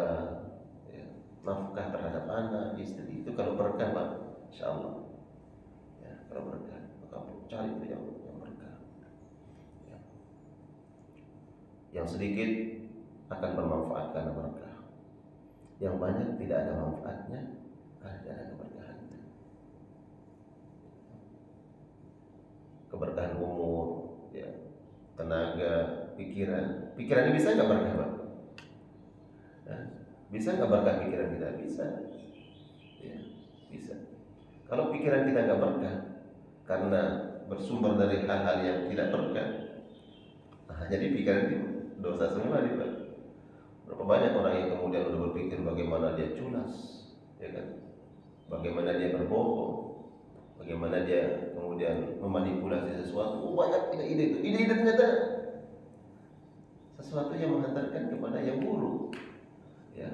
ya, nafkah terhadap anak, istri, itu kalau berkah, Pak, insya Allah, ya, kalau berkah, maka cari itu yang berkah. Ya. Yang sedikit akan bermanfaat karena berkah. Yang banyak tidak ada manfaatnya karena tidak ada keberkahannya. Keberkahan umur, ya, tenaga, pikiran. Pikiran ini bisa nggak berkah, Pak? Ya. Bisa nggak berkah pikiran kita? Bisa. Ya, bisa. Kalau pikiran kita nggak berkah karena bersumber dari hal-hal yang tidak berkah, nah, jadi pikiran itu dosa semua nih, Pak. Berapa banyak orang yang kemudian udah berpikir bagaimana dia culas, ya kan? Bagaimana dia berbohong, bagaimana dia kemudian memanipulasi sesuatu. Banyak ide-ide itu. Ide-ide ternyata sesuatu yang menghantarkan kepada yang buruk. Ya.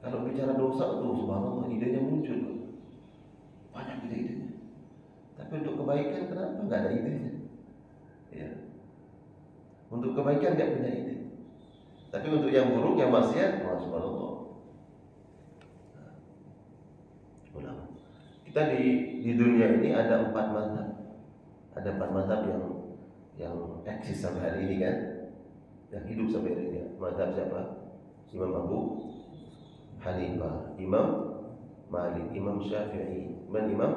Kalau bicara dosa itu subhanallah idenya muncul. Banyak ide-idenya. Tapi untuk kebaikan kenapa nggak ada idenya? Ya. Untuk kebaikan nggak punya ide. Tapi untuk yang buruk, yang maksiat, subhanallah. Ulama. Kita di dunia ini ada 4 mazhab. Ada 4 mazhab yang eksis sampai hari ini kan, yang hidup sampai hari ini. Mazhab siapa? Imam Abu Hanifah, Imam Malik, Imam Syafi'i, dan Imam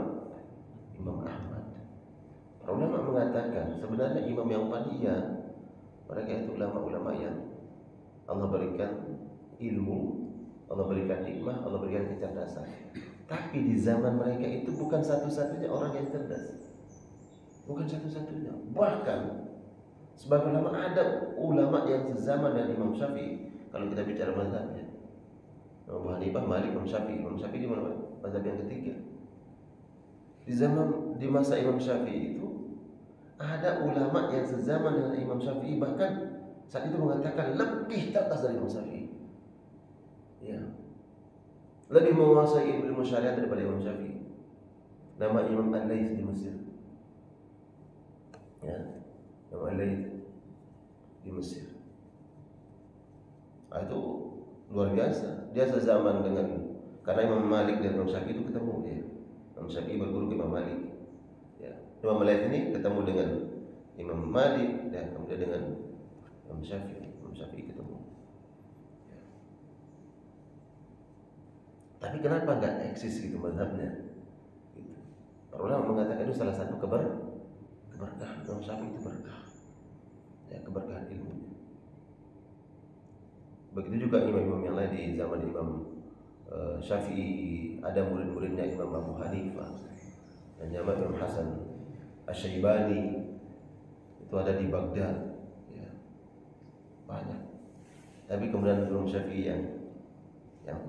Ahmad. Para ulama mengatakan sebenarnya imam yang paling mereka itu ulama-ulama yang Allah berikan ilmu, Allah berikan hikmah, Allah berikan kecerdasan. Tapi di zaman mereka itu bukan satu-satunya orang yang cerdas. Bukan satu-satunya. Bahkan sebagai ulama ada ulama yang sezaman dengan Imam Syafi'i. Kalau kita bicara mazhabnya, Abu Hanifah, Malik, Imam Syafi'i. Imam Syafi'i di mana? Mazhab yang ketiga. Di masa Imam Syafi'i itu ada ulama yang sezaman dengan Imam Syafi'i, bahkan saat itu mengatakan lebih cerdas dari Imam Syafi'i. Ya. Lebih menguasai ilmu syariat daripada Imam Syafi'i. Nama Imam Al-Laits di Mesir. Ya. Imam Al-Laits di Mesir. Itu luar biasa. Dia sezaman dengan, karena Imam Malik dan Imam Syafi'i itu ketemu ya. Imam Syafi'i berguru ke Imam Malik. Ya. Imam Al-Laits ini ketemu dengan Imam Malik dan kemudian dengan Imam Syafi'i ketemu. Ya. Tapi kenapa nggak eksis gitu mazhabnya? Gitu. Para ulama mengatakan itu salah satu keberkahan. Imam Syafi'i itu berkah. Ya, keberkahan ilmunya. Begitu juga imam-imam yang lain di zaman Imam Syafi'i, ada murid-muridnya Imam Abu Hanifah dan Imam Hasan Asy-Syaibani itu ada di Baghdad. Ya. banyak. Tapi kemudian Imam Syafi'i yang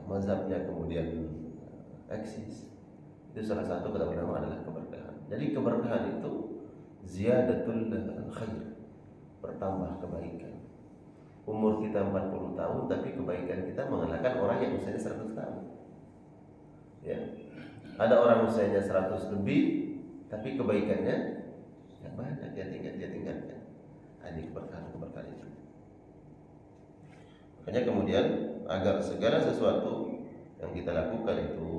mazhabnya kemudian eksis. Itu salah satu kata ulama adalah keberkahan. Jadi keberkahan itu ziyadatul khair, bertambah kebaikan. Umur kita 40 tahun tapi kebaikan kita mengalahkan orang yang usianya 100 tahun. Ya. Ada orang usianya 100 lebih tapi kebaikannya yang banyak dia tinggalkan. Ini keberkahan itu. Makanya kemudian agar segala sesuatu yang kita lakukan itu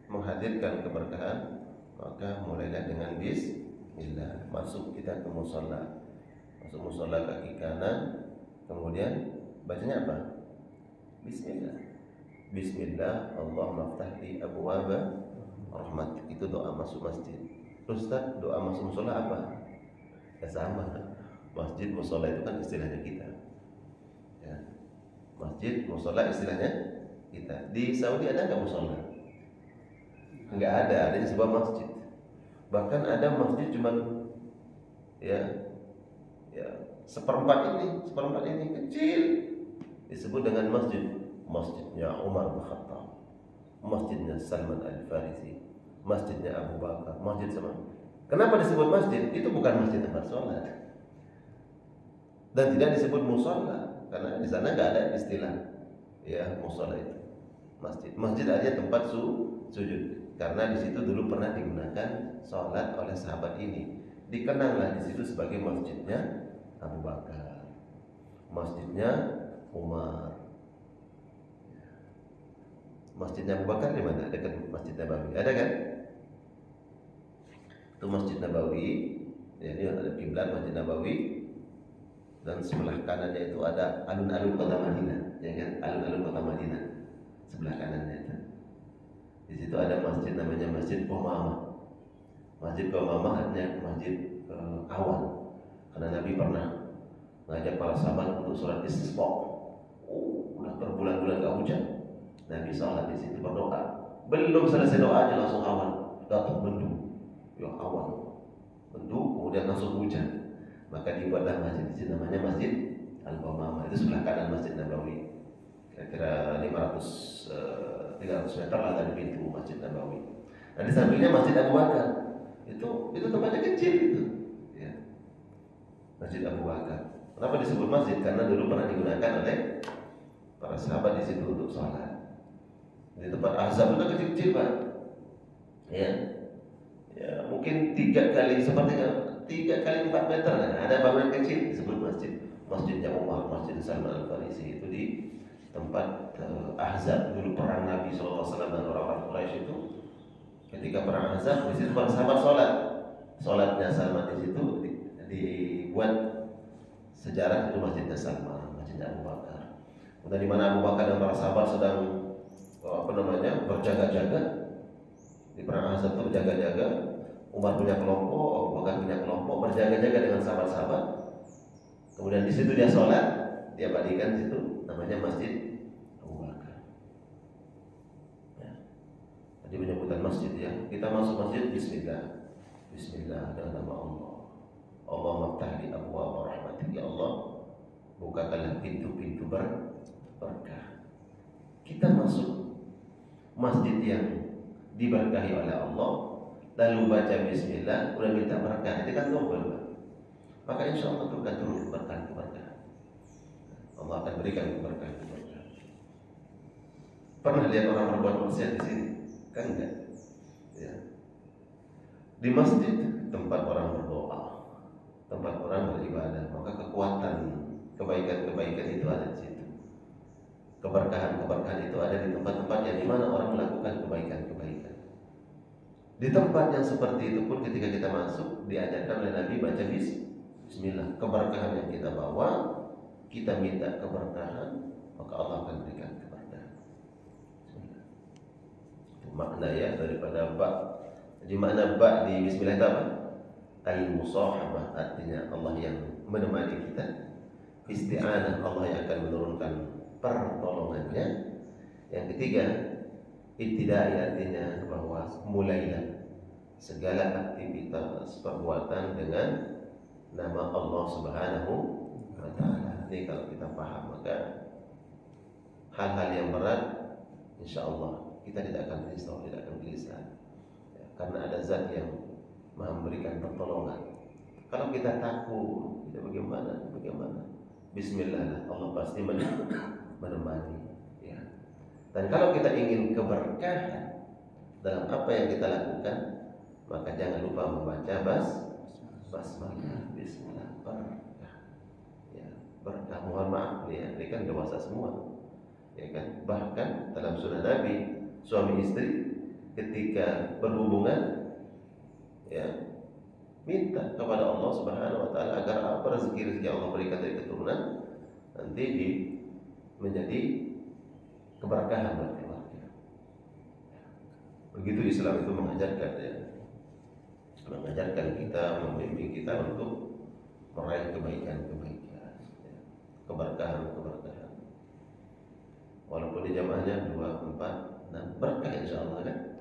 menghadirkan keberkahan, maka mulailah dengan bismillah. Masuk kita ke musholla, masuk musholla kaki kanan, kemudian bacanya apa? Bismillah. Bismillah, Allahumma ftah li abwaaba rahmat. Itu doa masuk masjid. Ustaz, doa masuk musholla apa? Ya sama. Masjid musholla itu kan istilahnya kita. Ya. Masjid musholla istilahnya kita. Di Saudi ada nggak musholla? Nggak ada, adanya sebuah masjid. Bahkan ada masjid cuman ya seperempat ini kecil, disebut dengan masjidnya Umar bin Khattab, masjidnya Salman Al-Farisi, masjidnya Abu Bakar, masjid sama. Kenapa disebut masjid? Itu bukan masjid tempat sholat dan tidak disebut musholla karena di sana nggak ada istilah ya musholla itu. Masjid aja tempat sujud karena di situ dulu pernah digunakan sholat oleh sahabat ini. Dikenanglah di situ sebagai masjidnya Abu Bakar, masjidnya Umar. Masjidnya Abu Bakar di mana? Dekat Masjid Nabawi. Ada kan? Itu Masjid Nabawi. Jadi ada kiblat Masjid Nabawi dan sebelah kanannya itu ada alun-alun kota Madinah, ya kan? Alun-alun kota Madinah. Sebelah kanannya itu. Di situ ada masjid namanya Masjid Qomamah. Masjid Qomamah artinya masjid awan. Karena Nabi pernah mengajak para sahabat untuk sholat istisqa. Udah berbulan-bulan gak hujan. Nabi sholat di situ berdoa. Belum selesai doanya langsung awan datang mendung. Ya awan mendung kemudian langsung hujan. Maka dibuatlah masjid di sini namanya Masjid Al-Qomamah. Itu sebelah kanan Masjid Nabawi. Kira-kira 300 meter lah dari pintu Masjid Nabawi. Nah di sampingnya Masjid Abu Bakar. Itu tempatnya kecil itu. Ya. Masjid Abu Bakar. Kenapa disebut masjid? Karena dulu pernah digunakan oleh para sahabat di situ untuk sholat. Di tempat azab itu kecil-kecil Pak. Ya, mungkin 3 kali 4 meter. Ada bangunan kecil disebut masjid. Masjidnya Umar, Masjid Salman Al-Farisi itu di tempat Ahzab dulu perang Nabi SAW dan orang-orang Quraisy itu. Ketika perang Ahzab di situ para sahabat sholatnya Salman di situ dibuat sejarah itu Masjidnya Salman, Masjidnya Abu Bakar. Kemudian di mana Abu Bakar dan para sahabat sedang berjaga-jaga di perang Ahzab itu berjaga-jaga. Umar punya kelompok, Abu Bakar punya kelompok berjaga-jaga dengan sahabat-sahabat. Kemudian di situ dia sholat, dia badikan di situ namanya Masjid Abu Bakar. Ya. Tadi penyebutan masjid ya. Kita masuk masjid Bismillah. Bismillah dengan nama Allah. Allahumma ftah li abwaaba rahmatik. Ya Allah, bukakanlah pintu-pintu berkah. Kita masuk masjid yang diberkahi oleh Allah, lalu baca bismillah, udah minta berkah, itu kan double. Maka insya Allah akan turun keberkahan. Allah akan berikan keberkahan. Pernah lihat orang berbuat maksiat di sini? Kan enggak? Ya. Di masjid tempat orang berdoa, tempat orang beribadah, maka kekuatan kebaikan itu ada di situ. Keberkahan itu ada di tempat-tempat yang dimana orang melakukan kebaikan. Di tempat yang seperti itu pun ketika kita masuk diajarkan oleh Nabi baca bismillah. Keberkahan yang kita bawa, kita minta keberkahan, maka Allah akan berikan keberkahan. Itu makna ya daripada ba. Jadi makna ba di bismillah itu apa? Al-musahabah, artinya Allah yang menemani kita. Isti'anah, Allah yang akan menurunkan pertolongannya. Yang ketiga, ibtidai, artinya bahwa mulailah segala aktivitas perbuatan dengan nama Allah Subhanahu wa ta'ala. Ini kalau kita paham, maka hal-hal yang berat insya Allah kita tidak akan risau, tidak akan gelisah, ya, karena ada zat yang memberikan pertolongan. Kalau kita takut, kita bagaimana? Bismillah, Allah pasti menemani. Ya. Dan kalau kita ingin keberkahan dalam apa yang kita lakukan, maka jangan lupa membaca basmalah, Bismillah, berkah. Ya, berkah. Mohon maaf, ya, ini kan dewasa semua. Ya kan? Bahkan dalam sunnah Nabi, suami istri ketika berhubungan, ya, minta kepada Allah Subhanahu wa taala agar apa rezeki Allah berikan dari keturunan nanti menjadi keberkahan bagi keluarga. Begitu Islam itu mengajarkan, ya. Mengajarkan kita, membimbing kita untuk meraih kebaikan-kebaikan, ya. Keberkahan. Walaupun di jamaahnya 2, 4, 6 berkah insyaallah kan?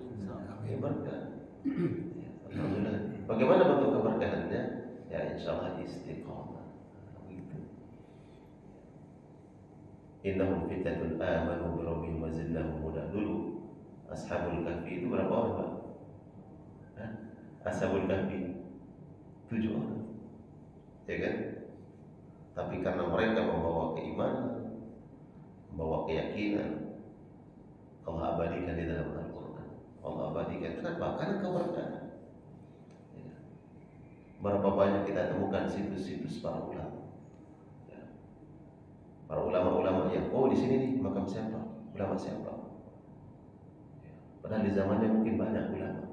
Ya, berkah. Ya, alhamdulillah. Bagaimana bentuk keberkahannya? Ya insyaallah istiqamah. Begitu. Innahum fitnatun amanu bi rabbihim wa zidnahum huda. Dulu Ashabul Kahfi itu berapa orang, Pak? Ashabul Kahfi 7 orang. Ya kan? Tapi karena mereka membawa keimanan, membawa keyakinan, Allah abadikan di dalam Al-Quran. Allah abadikan. Kenapa? Karena keberkahan. Ya. Berapa banyak kita temukan situs-situs para ulama. Ya. Para ulama-ulama yang di sini nih makam siapa? Ulama siapa? Ya. Padahal di zamannya mungkin banyak ulama.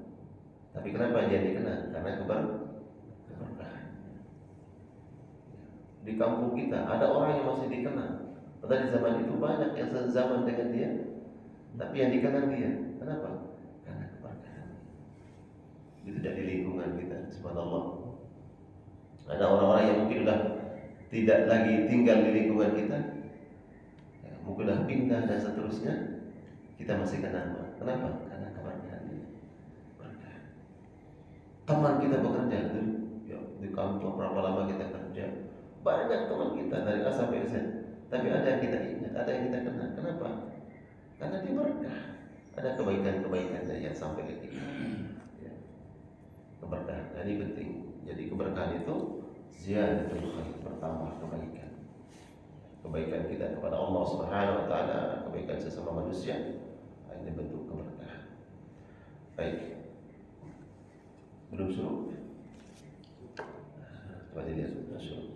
Tapi kenapa dia dikenal? Karena keberkahan. Ya. Di kampung kita ada orang yang masih dikenal. Padahal di zaman itu banyak yang sezaman dengan dia, tapi yang dikenal dia. Kenapa? Karena keberkahan. Itu dari lingkungan kita. Subhanallah. Ada orang-orang yang mungkin sudah tidak lagi tinggal di lingkungan kita, ya, mungkin sudah pindah dan seterusnya, kita masih kenal. Kenapa? Karena keberkahan. Teman kita bekerja tuh, ya, di kantor berapa lama kita kerja, banyak teman kita dari A sampai Z. Tapi ada yang kita ingat, ada yang kita kenal. Kenapa? Karena dia berkah. Ada kebaikan-kebaikan yang sampai ke kita. Ya. Keberkahan, ini penting. Jadi keberkahan itu ziyadatul khair, bertambah kebaikan. Kebaikan kita kepada Allah Subhanahu wa taala, kebaikan sesama manusia, ini bentuk keberkahan. Baik. Belum suruh. Coba dilihat suruh.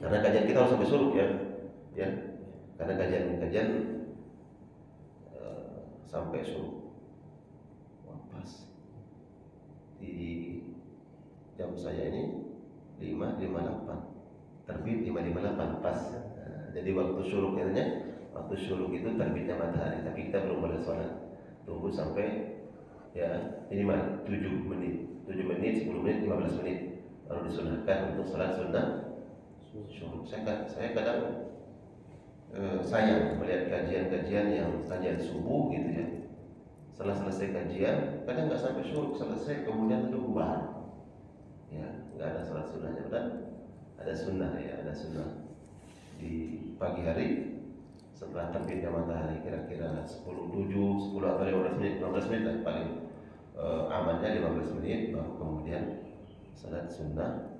Karena kajian kita harus sampai suruh, ya. Karena kajian sampai suruh. Wah, pas di jam saya ini 5.58, terbit 5.58 pas. Jadi waktu syuruknya, waktu syuruk itu terbitnya matahari, tapi kita belum boleh sholat. Tunggu sampai ya minimal 7 menit, 10 menit, 15 menit baru disunahkan untuk sholat sunnah. Saya kadang sayang melihat kajian-kajian yang kajian subuh gitu ya. Setelah selesai kajian, kadang nggak sampai syuruk selesai, kemudian itu bubar. Ya, nggak ada sholat sunnahnya. Dan ada sunnah, ya, ada sunnah di pagi hari setelah terbitnya matahari, kira-kira 10 atau 15 menit lah paling amannya 15 menit, baru kemudian sholat sunnah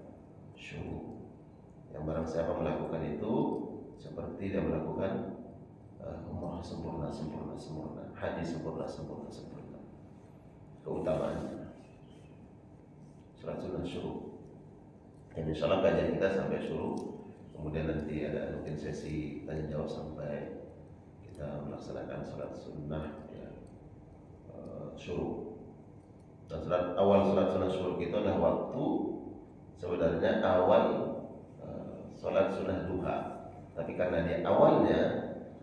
syuruk. Yang barang siapa melakukan itu seperti dia melakukan umrah sempurna, haji sempurna. Keutamaannya sholat sunnah syuruk. Dan insya Allah kajian kita sampai syuruk. Kemudian nanti ada mungkin sesi tanya jawab sampai kita melaksanakan sholat sunnah, ya, syuruk. Dan awal sholat sunnah syuruk itu adalah waktu sebenarnya awal sholat sunnah duha, tapi karena dia awalnya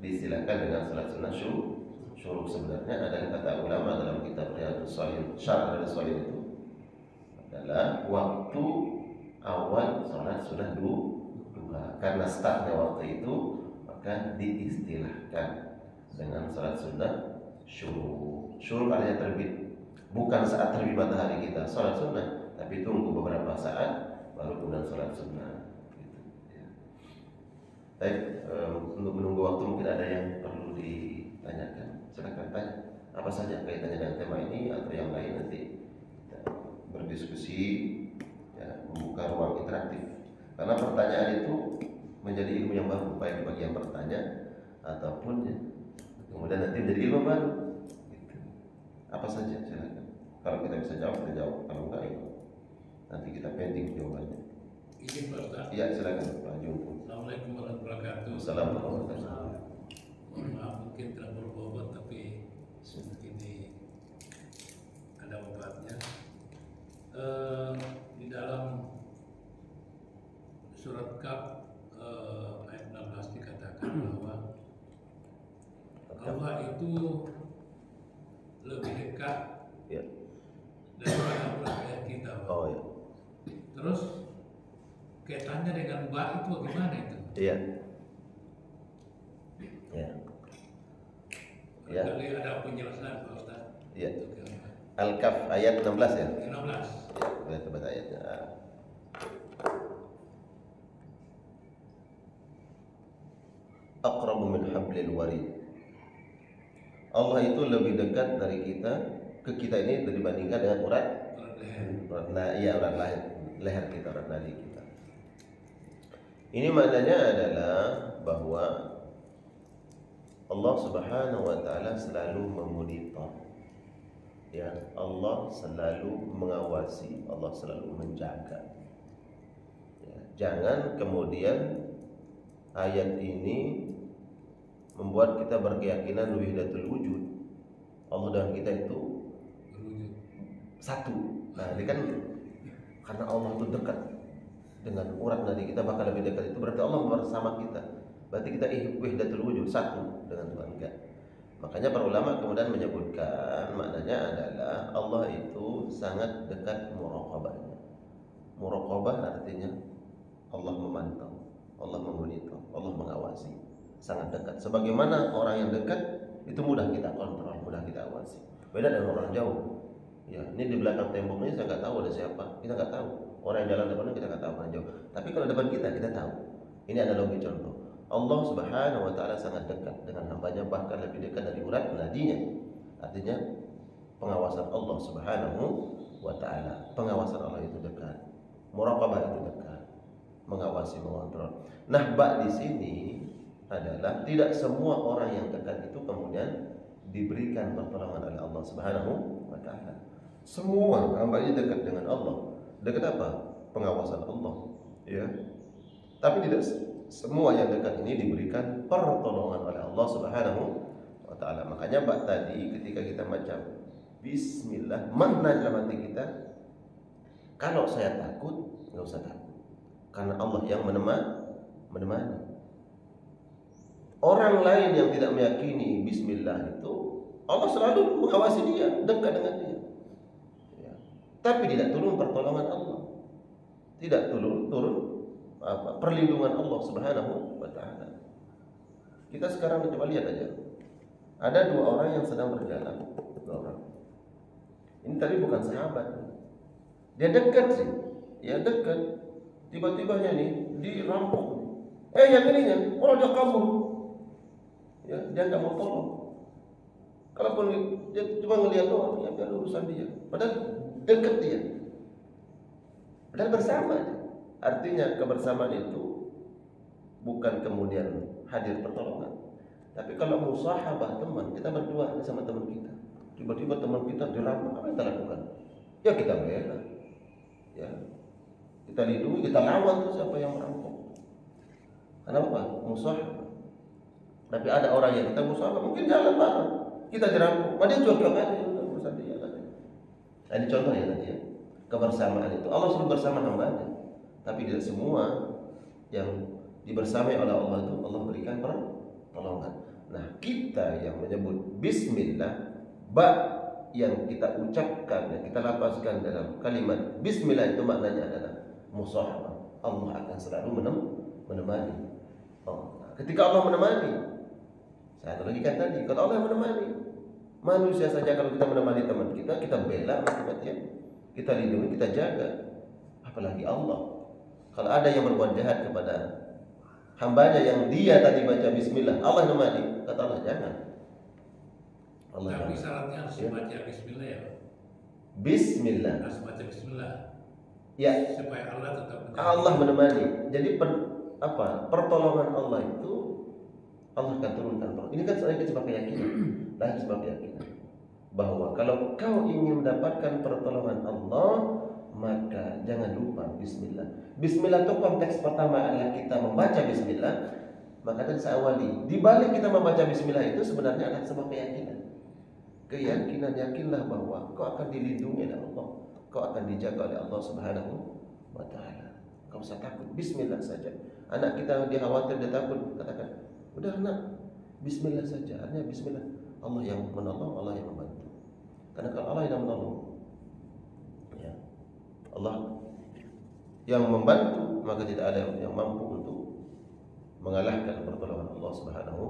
diistilahkan dengan sholat sunnah syuruk, sebenarnya adalah kata ulama dalam kitab Riyadhus Shalihin, Syarh Riyadhus Shalihin itu adalah waktu awal sholat sunnah duha. Karena startnya waktu itu, maka diistilahkan dengan sholat sunnah syuruk. Syuruk artinya terbit, bukan saat terbit matahari kita sholat sunnah, tapi tunggu beberapa saat baru kemudian sholat sunnah. Baik, untuk menunggu waktu mungkin ada yang perlu ditanyakan. Silakan tanya. Apa saja kaitannya dengan tema ini atau yang lain, nanti kita berdiskusi, ya, membuka ruang interaktif. Karena pertanyaan itu menjadi ilmu yang baru, baik bagi yang bertanya ataupun ya, kemudian nanti menjadi ilmu baru. Gitu. Apa saja, silakan. Kalau kita bisa jawab, kita jawab. Kalau enggak, ya, nanti kita pending jawabannya. Izin Pak Ustaz. Iya, silakan Pak Jumbo. Assalamualaikum warahmatullahi wabarakatuh. Assalamualaikum warahmatullahi wabarakatuh. Mohon maaf mungkin tidak berbobot, tapi ini ada obatnya. Di dalam surat Kaf ayat 16 dikatakan bahwa Allah itu lebih dekat Ya. daripada urat kita. Pak. Oh ya. Terus kaitannya dengan Mbak itu bagaimana itu? Iya. Ya. Ya. Kali ada penjelasan Pak Ustaz. Iya. Untuk yang Al-Kahf ayat 16 ya. 16. Ya, boleh coba ayatnya. Aqrabu min hablil warid. Allah itu lebih dekat dari kita ke kita ini dibandingkan dengan urat leher kita, urat nadi kita. Ini maknanya adalah bahwa Allah Subhanahu wa taala selalu memonitor. Ya, Allah selalu mengawasi, Allah selalu menjaga. Ya, jangan kemudian ayat ini membuat kita berkeyakinan wahdatul wujud. Allah dan kita itu Berwujud. satu. Nah, ini kan karena Allah itu dekat dengan urat nadi kita, bakal lebih dekat, itu berarti Allah bersama kita. Berarti kita wahdatul wujud, satu dengan Tuhan. Enggak. Makanya para ulama kemudian menyebutkan maknanya adalah Allah itu sangat dekat muraqabahnya. Muraqabah artinya Allah memantau, Allah memonitor, Allah mengawasi, sangat dekat. Sebagaimana orang yang dekat itu mudah kita kontrol, mudah kita awasi. Beda dengan orang jauh. Ya, ini di belakang tembok ini saya nggak tahu ada siapa, kita nggak tahu. Orang yang jalan depannya kita nggak tahu, orang jauh. Tapi kalau depan kita tahu. Ini analogi contoh. Allah Subhanahu wa taala sangat dekat dengan hambanya, bahkan lebih dekat dari urat nadinya. Artinya pengawasan Allah Subhanahu wa taala. Pengawasan Allah itu dekat. Muraqabah itu dekat. Mengawasi, mengontrol. Nah, bak di sini adalah tidak semua orang yang dekat itu kemudian diberikan pertolongan oleh Allah Subhanahu wa taala. Semua hambanya dekat dengan Allah. Dekat apa? Pengawasan Allah, ya. Tapi tidak semua yang dekat ini diberikan pertolongan oleh Allah Subhanahu wa taala. Makanya Mbak tadi ketika kita baca bismillah, makna dalam hati kita, kalau saya takut, enggak usah takut. Karena Allah yang menemani. Orang lain yang tidak meyakini bismillah itu, Allah selalu mengawasi dia, dekat dengan dia. Ya. Tapi tidak turun pertolongan Allah. Tidak turun perlindungan Allah Subhanahu wa taala. Kita sekarang coba lihat aja. Ada dua orang yang sedang berjalan, dua orang. Ini tadi bukan sahabat. Dia dekat sih. Ya dekat. Tiba-tibanya nih dirampok. Yang ininya, orang dia kabur. Ya, dia enggak mau tolong. Kalaupun dia cuma ngelihat doang, ya biar urusan dia. Padahal dekat dia. Padahal bersama dia. Artinya kebersamaan itu bukan kemudian hadir pertolongan. Tapi kalau musahabah teman, kita berdua sama teman kita. Tiba-tiba teman kita dirampok, apa yang kita lakukan? Ya kita bela. Ya. Kita lindungi, kita lawan tuh siapa yang merampok. Kenapa? Musahabah. Tapi ada orang yang kita musahabah, mungkin jalan bareng. Kita dirampok, dia cuek-cuek aja, urusan dia kan. Nah, ini contoh ya tadi ya. Kebersamaan itu Allah selalu bersama hambanya. Tapi tidak semua yang dibersamai oleh Allah itu Allah berikan pertolongan. Nah, kita yang menyebut bismillah, ba yang kita ucapkan, yang kita lapaskan dalam kalimat bismillah itu maknanya adalah musahabah. Allah akan selalu menemani. Nah, ketika Allah menemani, saya analogikan tadi, kalau Allah menemani, manusia saja kalau kita menemani teman kita bela mati-matian, kita lindungi, kita jaga. Apalagi Allah. Kalau ada yang berbuat jahat kepada hambanya yang dia tadi baca bismillah, Allah nemani. Kata Allah, jangan. Allah Tapi jangan. syaratnya harus Ya. baca bismillah ya Pak? Bismillah. Harus baca bismillah. Ya, Supaya Allah tetap Allah menemani. Jadi pertolongan Allah itu Allah akan turunkan. Ini kan soalnya sebab keyakinan. Nah, sebab keyakinan bahwa kalau kau ingin mendapatkan pertolongan Allah, maka jangan lupa bismillah. Bismillah itu konteks pertama adalah kita membaca bismillah. Maka tadi saya awali, di balik kita membaca bismillah itu sebenarnya adalah sebuah keyakinan. Keyakinan, yakinlah bahwa kau akan dilindungi oleh Allah, kau akan dijaga oleh Allah Subhanahu wa taala. Kau usah takut, bismillah saja. Anak kita dia khawatir, dia takut, katakan, udah nak, bismillah saja. Artinya bismillah. Allah yang menolong, Allah yang membantu. Karena kalau Allah yang menolong, ya, Allah yang membantu, maka tidak ada yang mampu untuk mengalahkan pertolongan Allah Subhanahu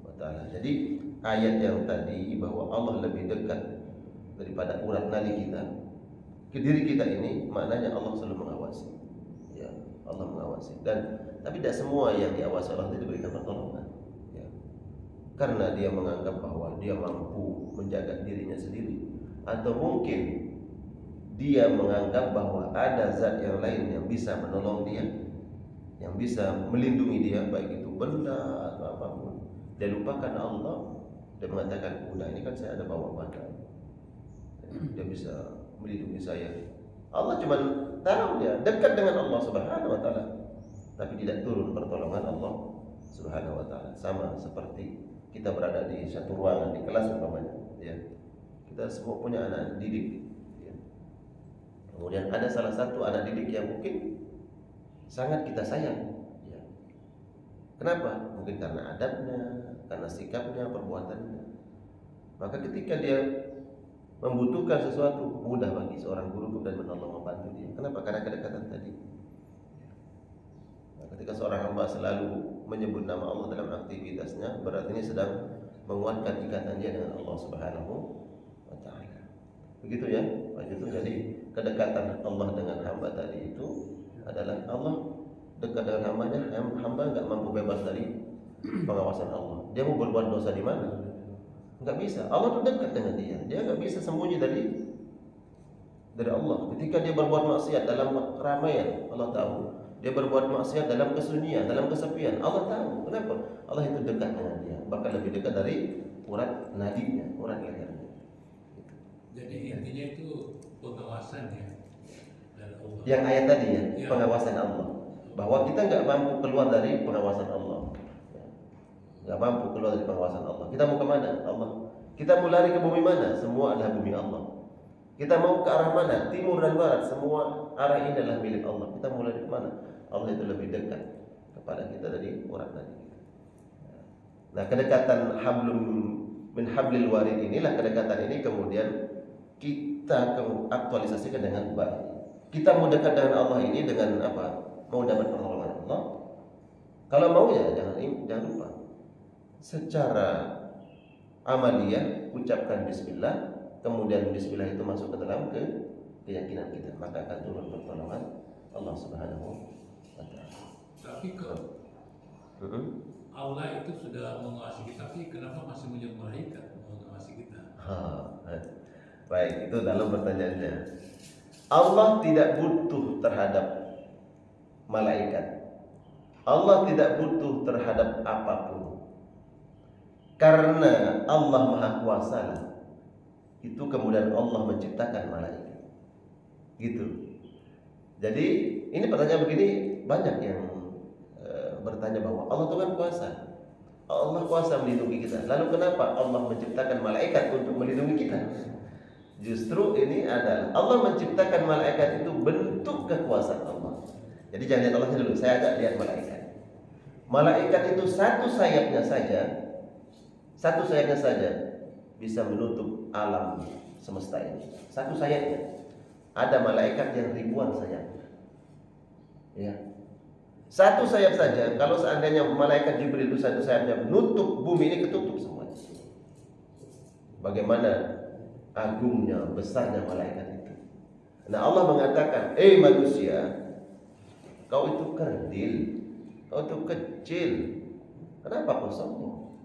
wa taala. Jadi ayat yang tadi bahwa Allah lebih dekat daripada urat nadi kita ke diri kita ini, maknanya Allah selalu mengawasi. Ya, Allah mengawasi. Dan tapi tidak semua yang diawasi Allah itu diberikan pertolongan. Ya. Karena dia menganggap bahwa dia mampu menjaga dirinya sendiri, atau mungkin dia menganggap bahwa ada zat yang lain yang bisa menolong dia, yang bisa melindungi dia, baik itu benda atau apapun. Dia lupakan Allah. Dia mengatakan, udah ini kan saya ada bawa badan, dia bisa melindungi saya. Allah cuma tahu dia dekat dengan Allah Subhanahu wa taala, tapi tidak turun pertolongan Allah Subhanahu wa taala. Sama seperti kita berada di satu ruangan di kelas umpamanya, ya. Kita semua punya anak didik, ya. Kemudian ada salah satu anak didik yang mungkin sangat kita sayang, ya. Kenapa? Mungkin karena adabnya, karena sikapnya, perbuatannya. Maka ketika dia membutuhkan sesuatu, mudah bagi seorang guru dan menolong, membantu dia. Kenapa? Karena kedekatan tadi. Nah, ketika seorang hamba selalu menyebut nama Allah dalam aktivitasnya, berarti ini sedang menguatkan ikatan dia dengan Allah Subhanahu wa taala. Begitu ya, Pak Jutu. Jadi kedekatan Allah dengan hamba tadi itu adalah Allah dekat dengan hambanya. Hamba enggak mampu bebas dari pengawasan Allah. Dia mau berbuat dosa di mana? Enggak bisa. Allah itu dekat dengan dia. Dia enggak bisa sembunyi dari Allah. Ketika dia berbuat maksiat dalam keramaian, Allah tahu. Dia berbuat maksiat dalam kesunyian, dalam kesepian, Allah tahu. Kenapa? Allah itu dekat dengan dia, bahkan lebih dekat dari urat nadinya, urat lehernya. Jadi intinya itu pengawasan ya dari Allah. Yang ayat tadi ya, Ya. pengawasan Allah. Bahwa kita nggak mampu keluar dari pengawasan Allah. Nggak mampu keluar dari pengawasan Allah. Kita mau kemana? Allah. Kita mau lari ke bumi mana? Semua adalah bumi Allah. Kita mau ke arah mana? Timur dan barat, semua arah ini adalah milik Allah. Kita mau lari ke mana? Allah itu lebih dekat kepada kita dari urat nadi kita. Nah, kedekatan hablum min hablil warid inilah, kedekatan ini kemudian kita aktualisasikan dengan baik. Kita mau dekat dengan Allah ini dengan apa? Mau dapat pertolongan Allah. Kalau mau ya jangan lupa. Secara amaliyah ucapkan bismillah, kemudian bismillah itu masuk ke dalam keyakinan kita, maka akan turun pertolongan Allah Subhanahu wa taala. Tapi kalau Allah itu sudah mengawasi kita, tapi kenapa masih menyuruh malaikat mengawasi kita? Baik, itu dalam pertanyaannya. Allah tidak butuh terhadap malaikat. Allah tidak butuh terhadap apapun. Karena Allah Maha Kuasa lah. Itu kemudian Allah menciptakan malaikat. Gitu. Jadi ini pertanyaan begini banyak yang bertanya bahwa Allah itu kan kuasa. Allah kuasa melindungi kita. Lalu kenapa Allah menciptakan malaikat untuk melindungi kita? Justru ini adalah Allah menciptakan malaikat itu bentuk kekuasaan Allah. Jadi jangan lihat Allahnya dulu. Saya agak lihat malaikat. Malaikat itu satu sayapnya saja bisa menutup alam semesta ini. Satu sayapnya. Ada malaikat yang ribuan sayapnya. Ya. Satu sayap saja. Kalau seandainya malaikat Jibril itu satu sayapnya menutup bumi ini, ketutup semuanya. Bagaimana agungnya, besarnya malaikat itu. Nah, Allah mengatakan, manusia, kau itu kerdil, Itu kecil. Kenapa kau sombong?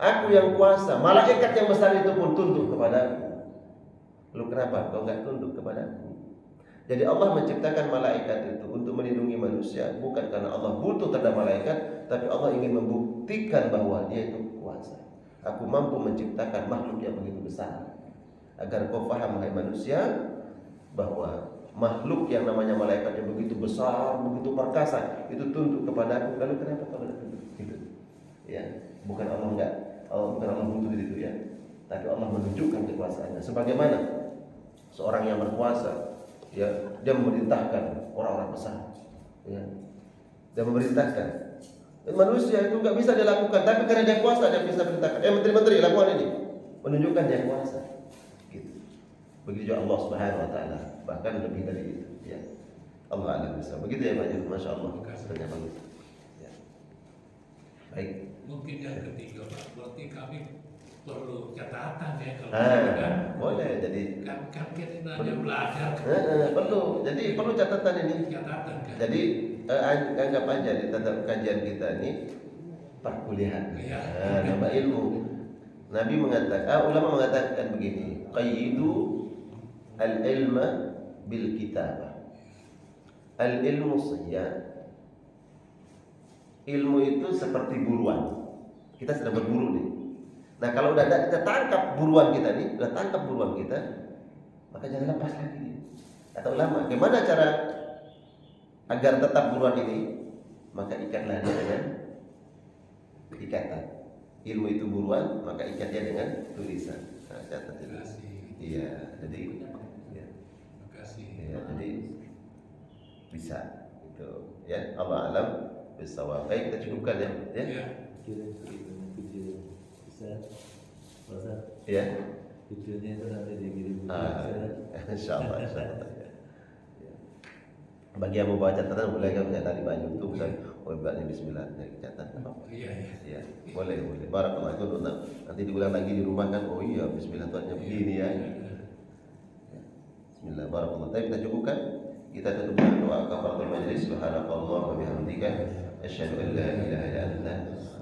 Aku yang kuasa. Malaikat yang besar itu pun tunduk kepadaku. Lu kenapa kau nggak tunduk kepadaku? Jadi Allah menciptakan malaikat itu untuk melindungi manusia, bukan karena Allah butuh terhadap malaikat, tapi Allah ingin membuktikan bahwa Dia itu kuasa. Aku mampu menciptakan makhluk yang begitu besar. Agar kau faham, hai manusia, bahwa makhluk yang namanya malaikat yang begitu besar, begitu perkasa, itu tunduk kepadaku. Lalu kenapa kau tidak tunduk? Gitu. Ya, bukan Allah butuh itu ya, tapi Allah menunjukkan kekuasaannya. Sebagaimana seorang yang berkuasa, ya, dia memerintahkan orang-orang besar, ya, dia memerintahkan. Dan manusia itu nggak bisa dia lakukan, tapi karena dia kuasa dia bisa perintahkan. Menteri-menteri lakukan ini, menunjukkan dia kuasa. Gitu. Begitu juga Allah Subhanahu Wa Taala, bahkan lebih dari itu. Ya, Allah alam bisa. Begitu ya Pak Jun, masya Allah. Ternyata begitu. Ya. Baik. Mungkin yang ketiga, Pak, berarti kami perlu catatan ya kalau kan? Boleh. Jadi kan kita hanya belajar. Perlu. Jadi perlu catatan ini. Catatan kan. Jadi anggap aja di dalam kajian kita ini perkuliahan. Ya. Nama ilmu. Nabi mengatakan, ulama mengatakan begini, qayyidu al-ilma bil kitabah. Al-ilmu siyad. Ilmu itu seperti buruan. Kita sedang berburu nih. Nah, kalau udah kita tangkap buruan kita nih, udah tangkap buruan kita, maka jangan lepas lagi. Kata ulama, gimana cara agar tetap buruan ini? Maka ikatlah dia dengan ikatan. Ilmu itu buruan, maka ikat dia dengan tulisan. Nah, catat itu. Iya, jadi ya. Ya, jadi bisa itu ya. Allah alam bisawab. Baik, kita cukupkan ya. Ya. Ya. Videonya itu nanti dikirim. Insyaallah. Bagi yang mau bawa catatan boleh kan dari baju itu kan. Oh, baca bismillah catat apa? Iya. Boleh. Barakallahu fiikum. Nanti diulang lagi di rumah kan. Oh iya, bismillah tuannya begini ya. Bismillah, barakallahu. Tapi kita cukupkan. Kita tutup dengan doa kafaratul majlis. Subhanallah wa bihamdika asyhadu an la ilaha illa anta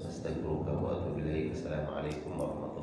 astaghfiruka wa atubu ilaik. Assalamualaikum warahmatullahi wabarakatuh.